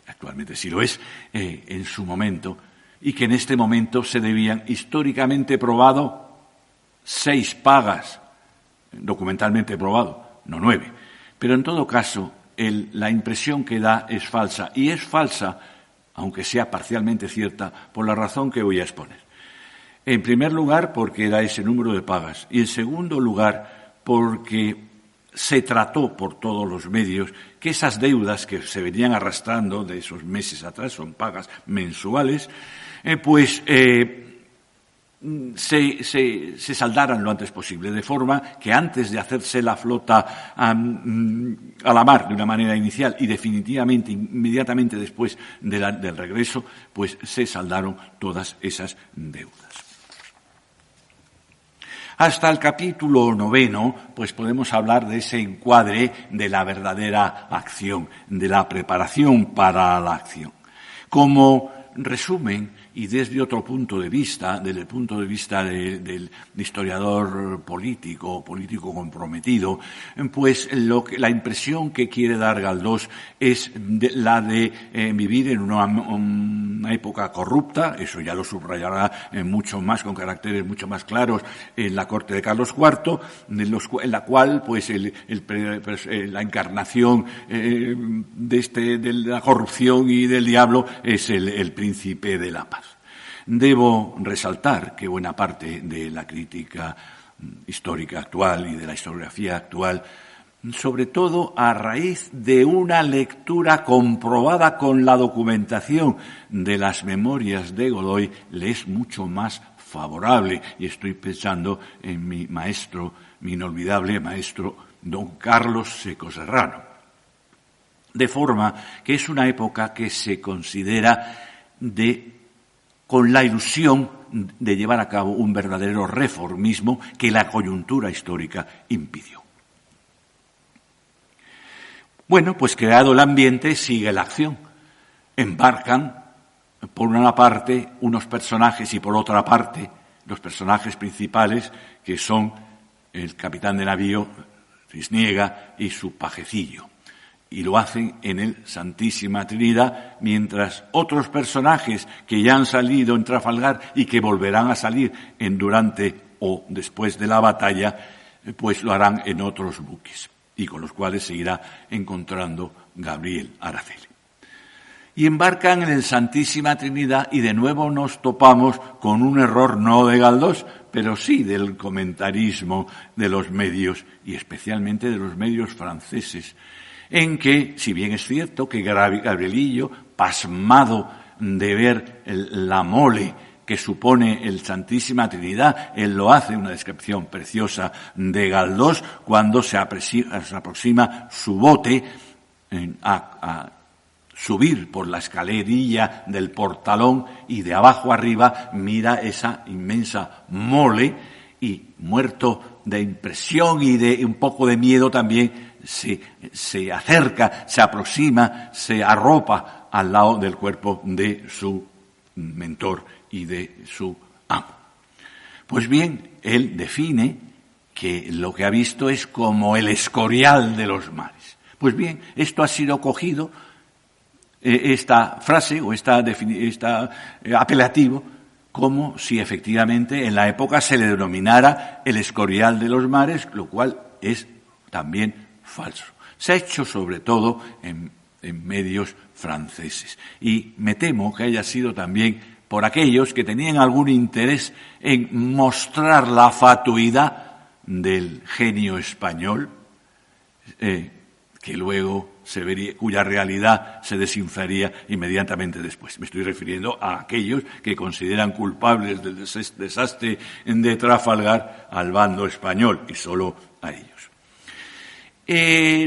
actualmente sí lo es, en su momento, y que en este momento se debían, históricamente probado, 6 pagas, documentalmente probado, no 9. Pero en todo caso, la impresión que da es falsa, y es falsa, aunque sea parcialmente cierta, por la razón que voy a exponer. En primer lugar, porque da ese número de pagas, y en segundo lugar, porque se trató por todos los medios que esas deudas que se venían arrastrando de esos meses atrás, son pagas mensuales, se saldaran lo antes posible, de forma que antes de hacerse la flota a la mar de una manera inicial y definitivamente, inmediatamente después del regreso, pues se saldaron todas esas deudas. Hasta el capítulo 9, pues podemos hablar de ese encuadre de la verdadera acción, de la preparación para la acción. Como resumen, y desde otro punto de vista, desde el punto de vista del historiador político comprometido, pues la impresión que quiere dar Galdós es la de vivir en una época corrupta, eso ya lo subrayará mucho más, con caracteres mucho más claros, en la corte de Carlos IV, en la cual pues la encarnación de la corrupción y del diablo es el príncipe de la paz. Debo resaltar que buena parte de la crítica histórica actual y de la historiografía actual, sobre todo a raíz de una lectura comprobada con la documentación de las memorias de Godoy, le es mucho más favorable. Y estoy pensando en mi maestro, mi inolvidable maestro, don Carlos Seco Serrano. De forma que es una época que se considera con la ilusión de llevar a cabo un verdadero reformismo que la coyuntura histórica impidió. Bueno, pues creado el ambiente, sigue la acción. Embarcan, por una parte, unos personajes y por otra parte, los personajes principales, que son el capitán de navío, Cisniega, y su pajecillo. Y lo hacen en el Santísima Trinidad, mientras otros personajes que ya han salido en Trafalgar y que volverán a salir durante o después de la batalla, pues lo harán en otros buques, y con los cuales se irá encontrando Gabriel Araceli. Y embarcan en el Santísima Trinidad y de nuevo nos topamos con un error no de Galdós, pero sí del comentarismo de los medios, y especialmente de los medios franceses, en que, si bien es cierto que Gabrielillo, pasmado de ver la mole que supone el Santísima Trinidad, él lo hace, una descripción preciosa de Galdós, cuando se aproxima su bote a subir por la escalerilla del portalón y de abajo arriba mira esa inmensa mole y, muerto de impresión y de un poco de miedo también, se acerca, se aproxima, se arropa al lado del cuerpo de su mentor y de su amo. Pues bien, él define que lo que ha visto es como el escorial de los mares. Pues bien, esto ha sido cogido, esta frase o esta apelativo, como si efectivamente en la época se le denominara el escorial de los mares, lo cual es también falso. Se ha hecho sobre todo en medios franceses. Y me temo que haya sido también por aquellos que tenían algún interés en mostrar la fatuidad del genio español, que luego se vería, cuya realidad se desinflaría inmediatamente después. Me estoy refiriendo a aquellos que consideran culpables del desastre de Trafalgar al bando español, y solo a ellos.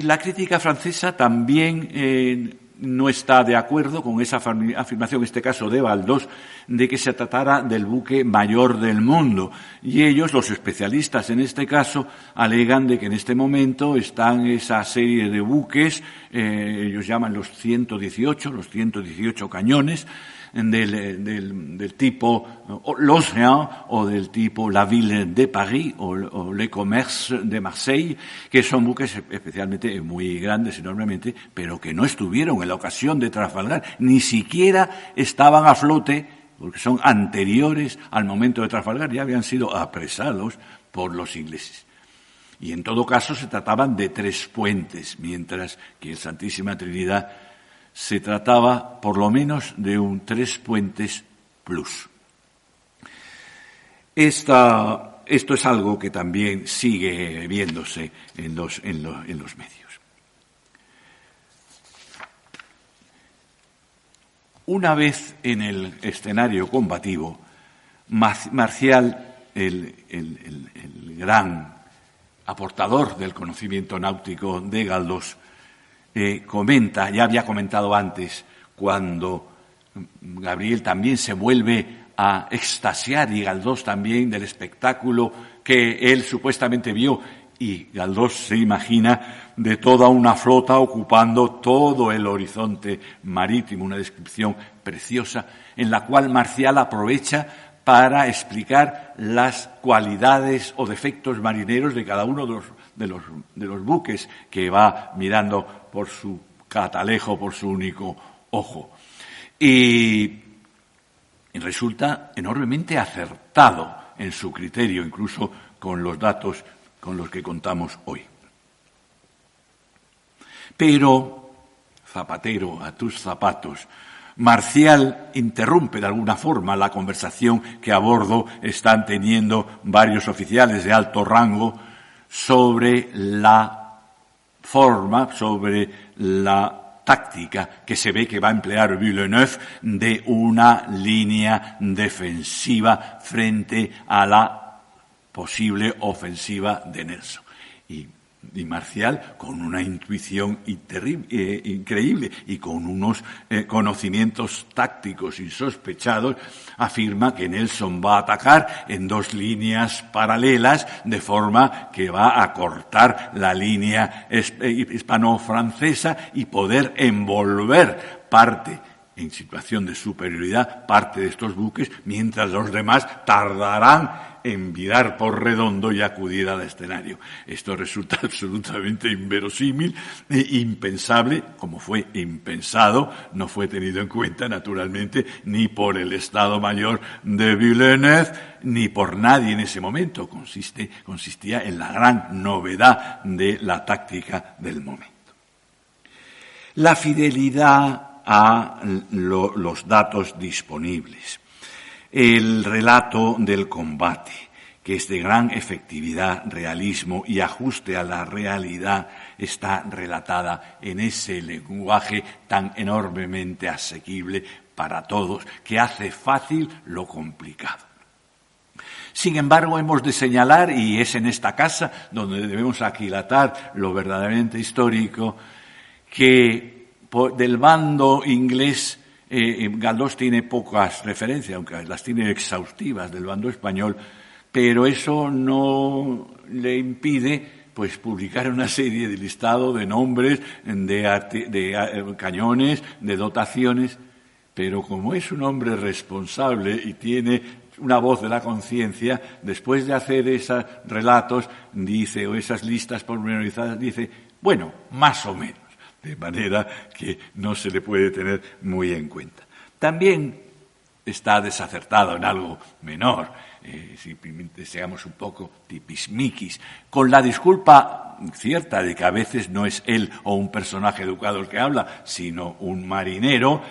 La crítica francesa también no está de acuerdo con esa afirmación, en este caso de Valdós, de que se tratara del buque mayor del mundo. Y ellos, los especialistas en este caso, alegan de que en este momento están esa serie de buques, ellos llaman los 118 cañones, del tipo l'Océan o del tipo la Ville de Paris o Le Commerce de Marseille, que son buques especialmente muy grandes, enormemente, pero que no estuvieron en la ocasión de Trafalgar, ni siquiera estaban a flote, porque son anteriores al momento de Trafalgar, ya habían sido apresados por los ingleses. Y en todo caso se trataban de 3 puentes, mientras que el Santísima Trinidad se trataba por lo menos de un 3 puentes plus. Esto es algo que también sigue viéndose en los medios. Una vez en el escenario combativo, Marcial, el gran aportador del conocimiento náutico de Galdós, comenta, ya había comentado antes, cuando Gabriel también se vuelve a extasiar, y Galdós también, del espectáculo que él supuestamente vio, y Galdós se imagina de toda una flota ocupando todo el horizonte marítimo, una descripción preciosa en la cual Marcial aprovecha para explicar las cualidades o defectos marineros de cada uno de los buques que va mirando por su catalejo, por su único ojo. Y resulta enormemente acertado en su criterio, incluso con los datos con los que contamos hoy. Pero, zapatero, a tus zapatos, Marcial interrumpe de alguna forma la conversación que a bordo están teniendo varios oficiales de alto rango sobre la forma, sobre la táctica que se ve que va a emplear Villeneuve de una línea defensiva frente a la posible ofensiva de Nelson. Y Marcial, con una intuición increíble y con unos conocimientos tácticos insospechados, afirma que Nelson va a atacar en 2 líneas paralelas, de forma que va a cortar la línea hispano-francesa y poder envolver parte, en situación de superioridad, parte de estos buques, mientras los demás tardarán en virar por redondo y acudir al escenario. Esto resulta absolutamente inverosímil e impensable, como fue impensado, no fue tenido en cuenta, naturalmente, ni por el Estado Mayor de Villeneuve, ni por nadie en ese momento. Consistía en la gran novedad de la táctica del momento. La fidelidad a los datos disponibles. El relato del combate, que es de gran efectividad, realismo y ajuste a la realidad, está relatada en ese lenguaje tan enormemente asequible para todos, que hace fácil lo complicado. Sin embargo, hemos de señalar, y es en esta casa donde debemos aquilatar lo verdaderamente histórico, que del bando inglés Galdós tiene pocas referencias, aunque las tiene exhaustivas del bando español, pero eso no le impide pues publicar una serie de listado de nombres, de cañones, de dotaciones, pero como es un hombre responsable y tiene una voz de la conciencia, después de hacer esos relatos, dice, o esas listas pormenorizadas, dice, bueno, más o menos. De manera que no se le puede tener muy en cuenta. También está desacertado en algo menor, si deseamos un poco tipismiquis, con la disculpa cierta de que a veces no es él o un personaje educado el que habla, sino un marinero,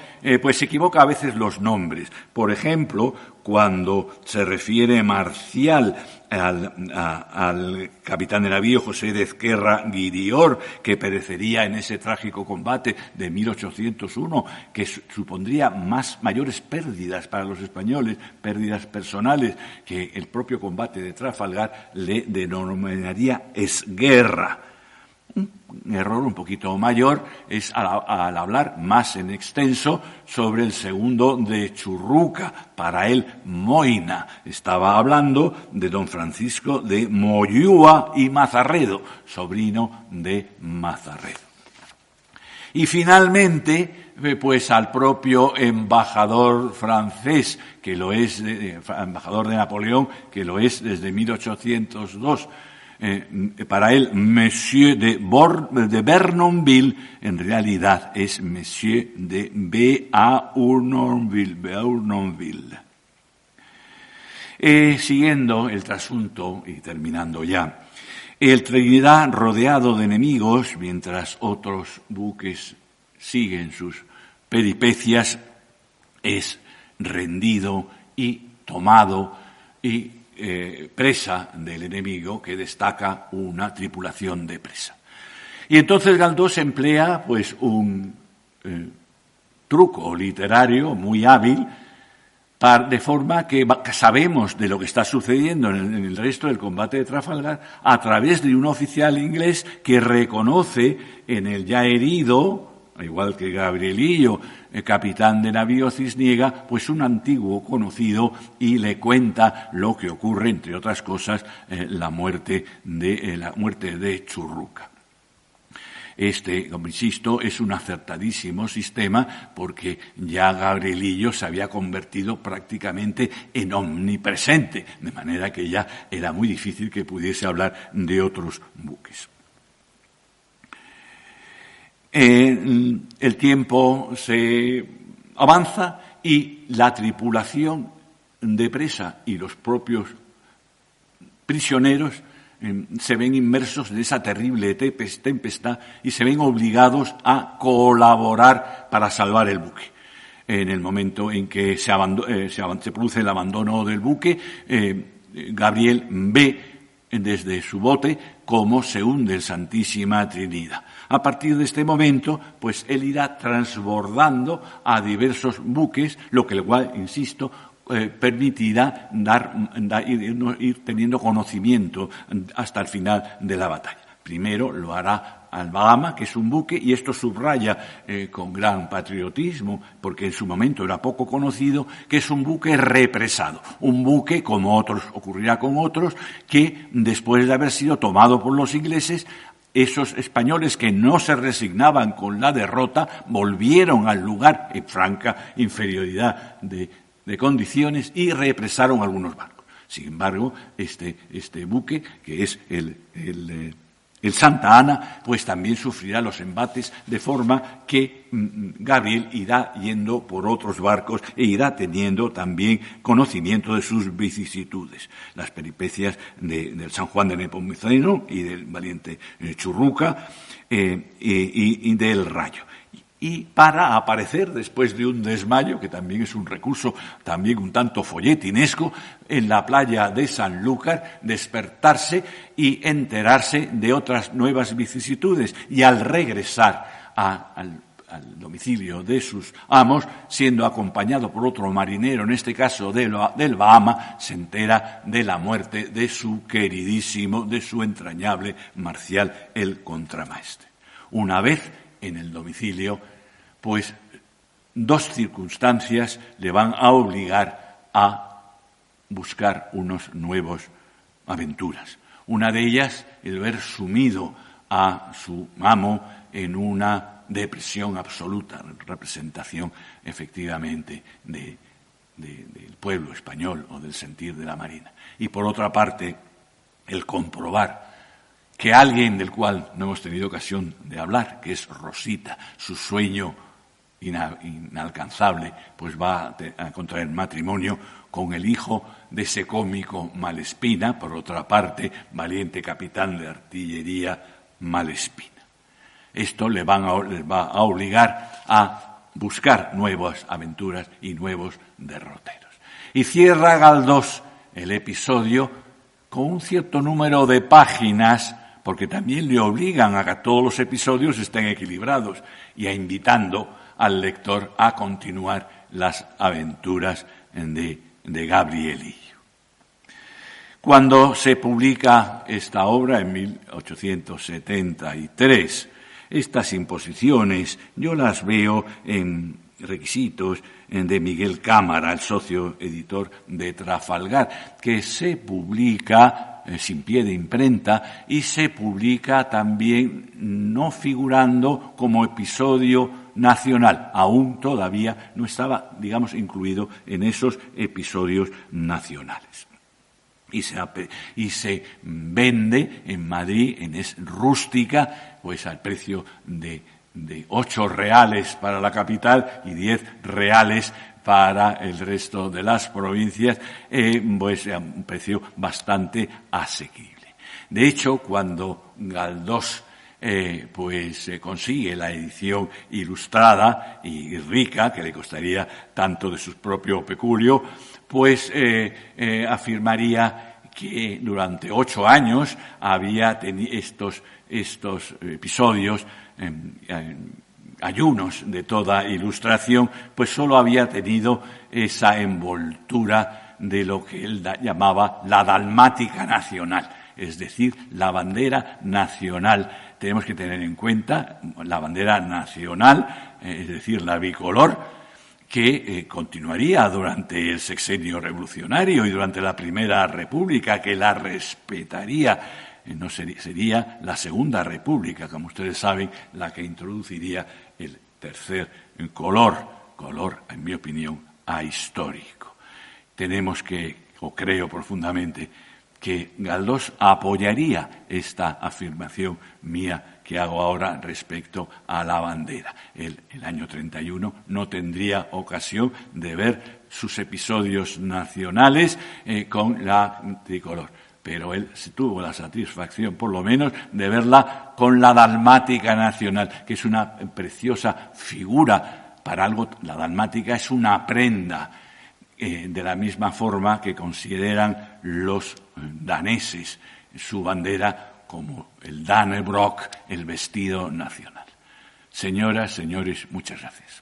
pues se equivoca a veces los nombres. Por ejemplo, cuando se refiere Marcial al capitán de navío José de Ezquerra Guidior, que perecería en ese trágico combate de 1801, que supondría mayores pérdidas para los españoles, pérdidas personales, que el propio combate de Trafalgar le denominaría Esguerra. Un error un poquito mayor es al hablar más en extenso sobre el segundo de Churruca, para él Moina. Estaba hablando de don Francisco de Moyúa y Mazarredo, sobrino de Mazarredo. Y finalmente, pues al propio embajador francés, que lo es, embajador de Napoleón, que lo es desde 1802, para él, Monsieur de Bernonville, en realidad es Monsieur de Beauharnois. Siguiendo el trasunto y terminando ya, el Trinidad, rodeado de enemigos, mientras otros buques siguen sus peripecias, es rendido y tomado y presa del enemigo, que destaca una tripulación de presa. Y entonces Galdós emplea pues un truco literario muy hábil, de forma que sabemos de lo que está sucediendo en el resto del combate de Trafalgar a través de un oficial inglés que reconoce en el ya herido, igual que Gabrielillo, capitán de navío Cisniega, pues un antiguo conocido, y le cuenta lo que ocurre, entre otras cosas, la muerte de Churruca. Como insisto, es un acertadísimo sistema, porque ya Gabrielillo se había convertido prácticamente en omnipresente, de manera que ya era muy difícil que pudiese hablar de otros buques. El tiempo se avanza y la tripulación de presa y los propios prisioneros se ven inmersos en esa terrible tempestad y se ven obligados a colaborar para salvar el buque. En el momento en que se produce el abandono del buque, Gabriel ve desde su bote cómo se hunde el Santísima Trinidad. A partir de este momento, pues él irá transbordando a diversos buques, lo que igual, insisto, permitirá ir teniendo conocimiento hasta el final de la batalla. Primero lo hará al Bahama, que es un buque, y esto subraya con gran patriotismo, porque en su momento era poco conocido, que es un buque represado, un buque, como ocurrirá con otros, que después de haber sido tomado por los ingleses, esos españoles que no se resignaban con la derrota volvieron al lugar en franca inferioridad de condiciones y represaron algunos barcos. Sin embargo, este buque, que es el Santa Ana, pues también sufrirá los embates, de forma que Gabriel irá yendo por otros barcos e irá teniendo también conocimiento de sus vicisitudes. Las peripecias del San Juan de Nepomuceno y del valiente Churruca y del Rayo. Y para aparecer después de un desmayo, que también es un recurso también un tanto folletinesco, en la playa de Sanlúcar, despertarse y enterarse de otras nuevas vicisitudes, y al regresar al domicilio de sus amos, siendo acompañado por otro marinero, en este caso del Bahama, se entera de la muerte de su queridísimo, de su entrañable Marcial, el contramaestre. Una vez en el domicilio, pues dos circunstancias le van a obligar a buscar unos nuevos aventuras. Una de ellas, el ver sumido a su amo en una depresión absoluta, representación efectivamente del pueblo español o del sentir de la marina. Y por otra parte, el comprobar que alguien del cual no hemos tenido ocasión de hablar, que es Rosita, su sueño inalcanzable, pues va a contraer matrimonio con el hijo de ese cómico Malespina, por otra parte, valiente capitán de artillería Malespina. Esto les va a obligar a buscar nuevas aventuras y nuevos derroteros. Y cierra Galdós el episodio con un cierto número de páginas, porque también le obligan a que todos los episodios estén equilibrados y a invitando al lector a continuar las aventuras de Gabrielillo. Cuando se publica esta obra en 1873, estas imposiciones yo las veo en requisitos de Miguel Cámara, el socio editor de Trafalgar, que se publica sin pie de imprenta y se publica también no figurando como episodio nacional. Aún todavía no estaba, incluido en esos episodios nacionales. Y se vende en Madrid, rústica, pues al precio de 8 reales para la capital y 10 reales para el resto de las provincias, pues a un precio bastante asequible. De hecho, cuando Galdós consigue la edición ilustrada y rica, que le costaría tanto de su propio peculio, pues afirmaría que durante 8 años había tenido estos episodios, ayunos de toda ilustración, pues solo había tenido esa envoltura de lo que él llamaba la dalmática nacional, es decir, la bandera nacional. Tenemos que tener en cuenta la bandera nacional, es decir, la bicolor, que continuaría durante el sexenio revolucionario y durante la Primera República, que la respetaría. No sería la Segunda República, como ustedes saben, la que introduciría el tercer color, en mi opinión, ahistórico. Creo profundamente, que Galdós apoyaría esta afirmación mía que hago ahora respecto a la bandera. El año 31 no tendría ocasión de ver sus episodios nacionales con la tricolor, pero él tuvo la satisfacción, por lo menos, de verla con la dalmática nacional, que es una preciosa figura para algo. La dalmática es una prenda, de la misma forma que consideran los daneses su bandera como el Dannebrog, el vestido nacional. Señoras, señores, muchas gracias.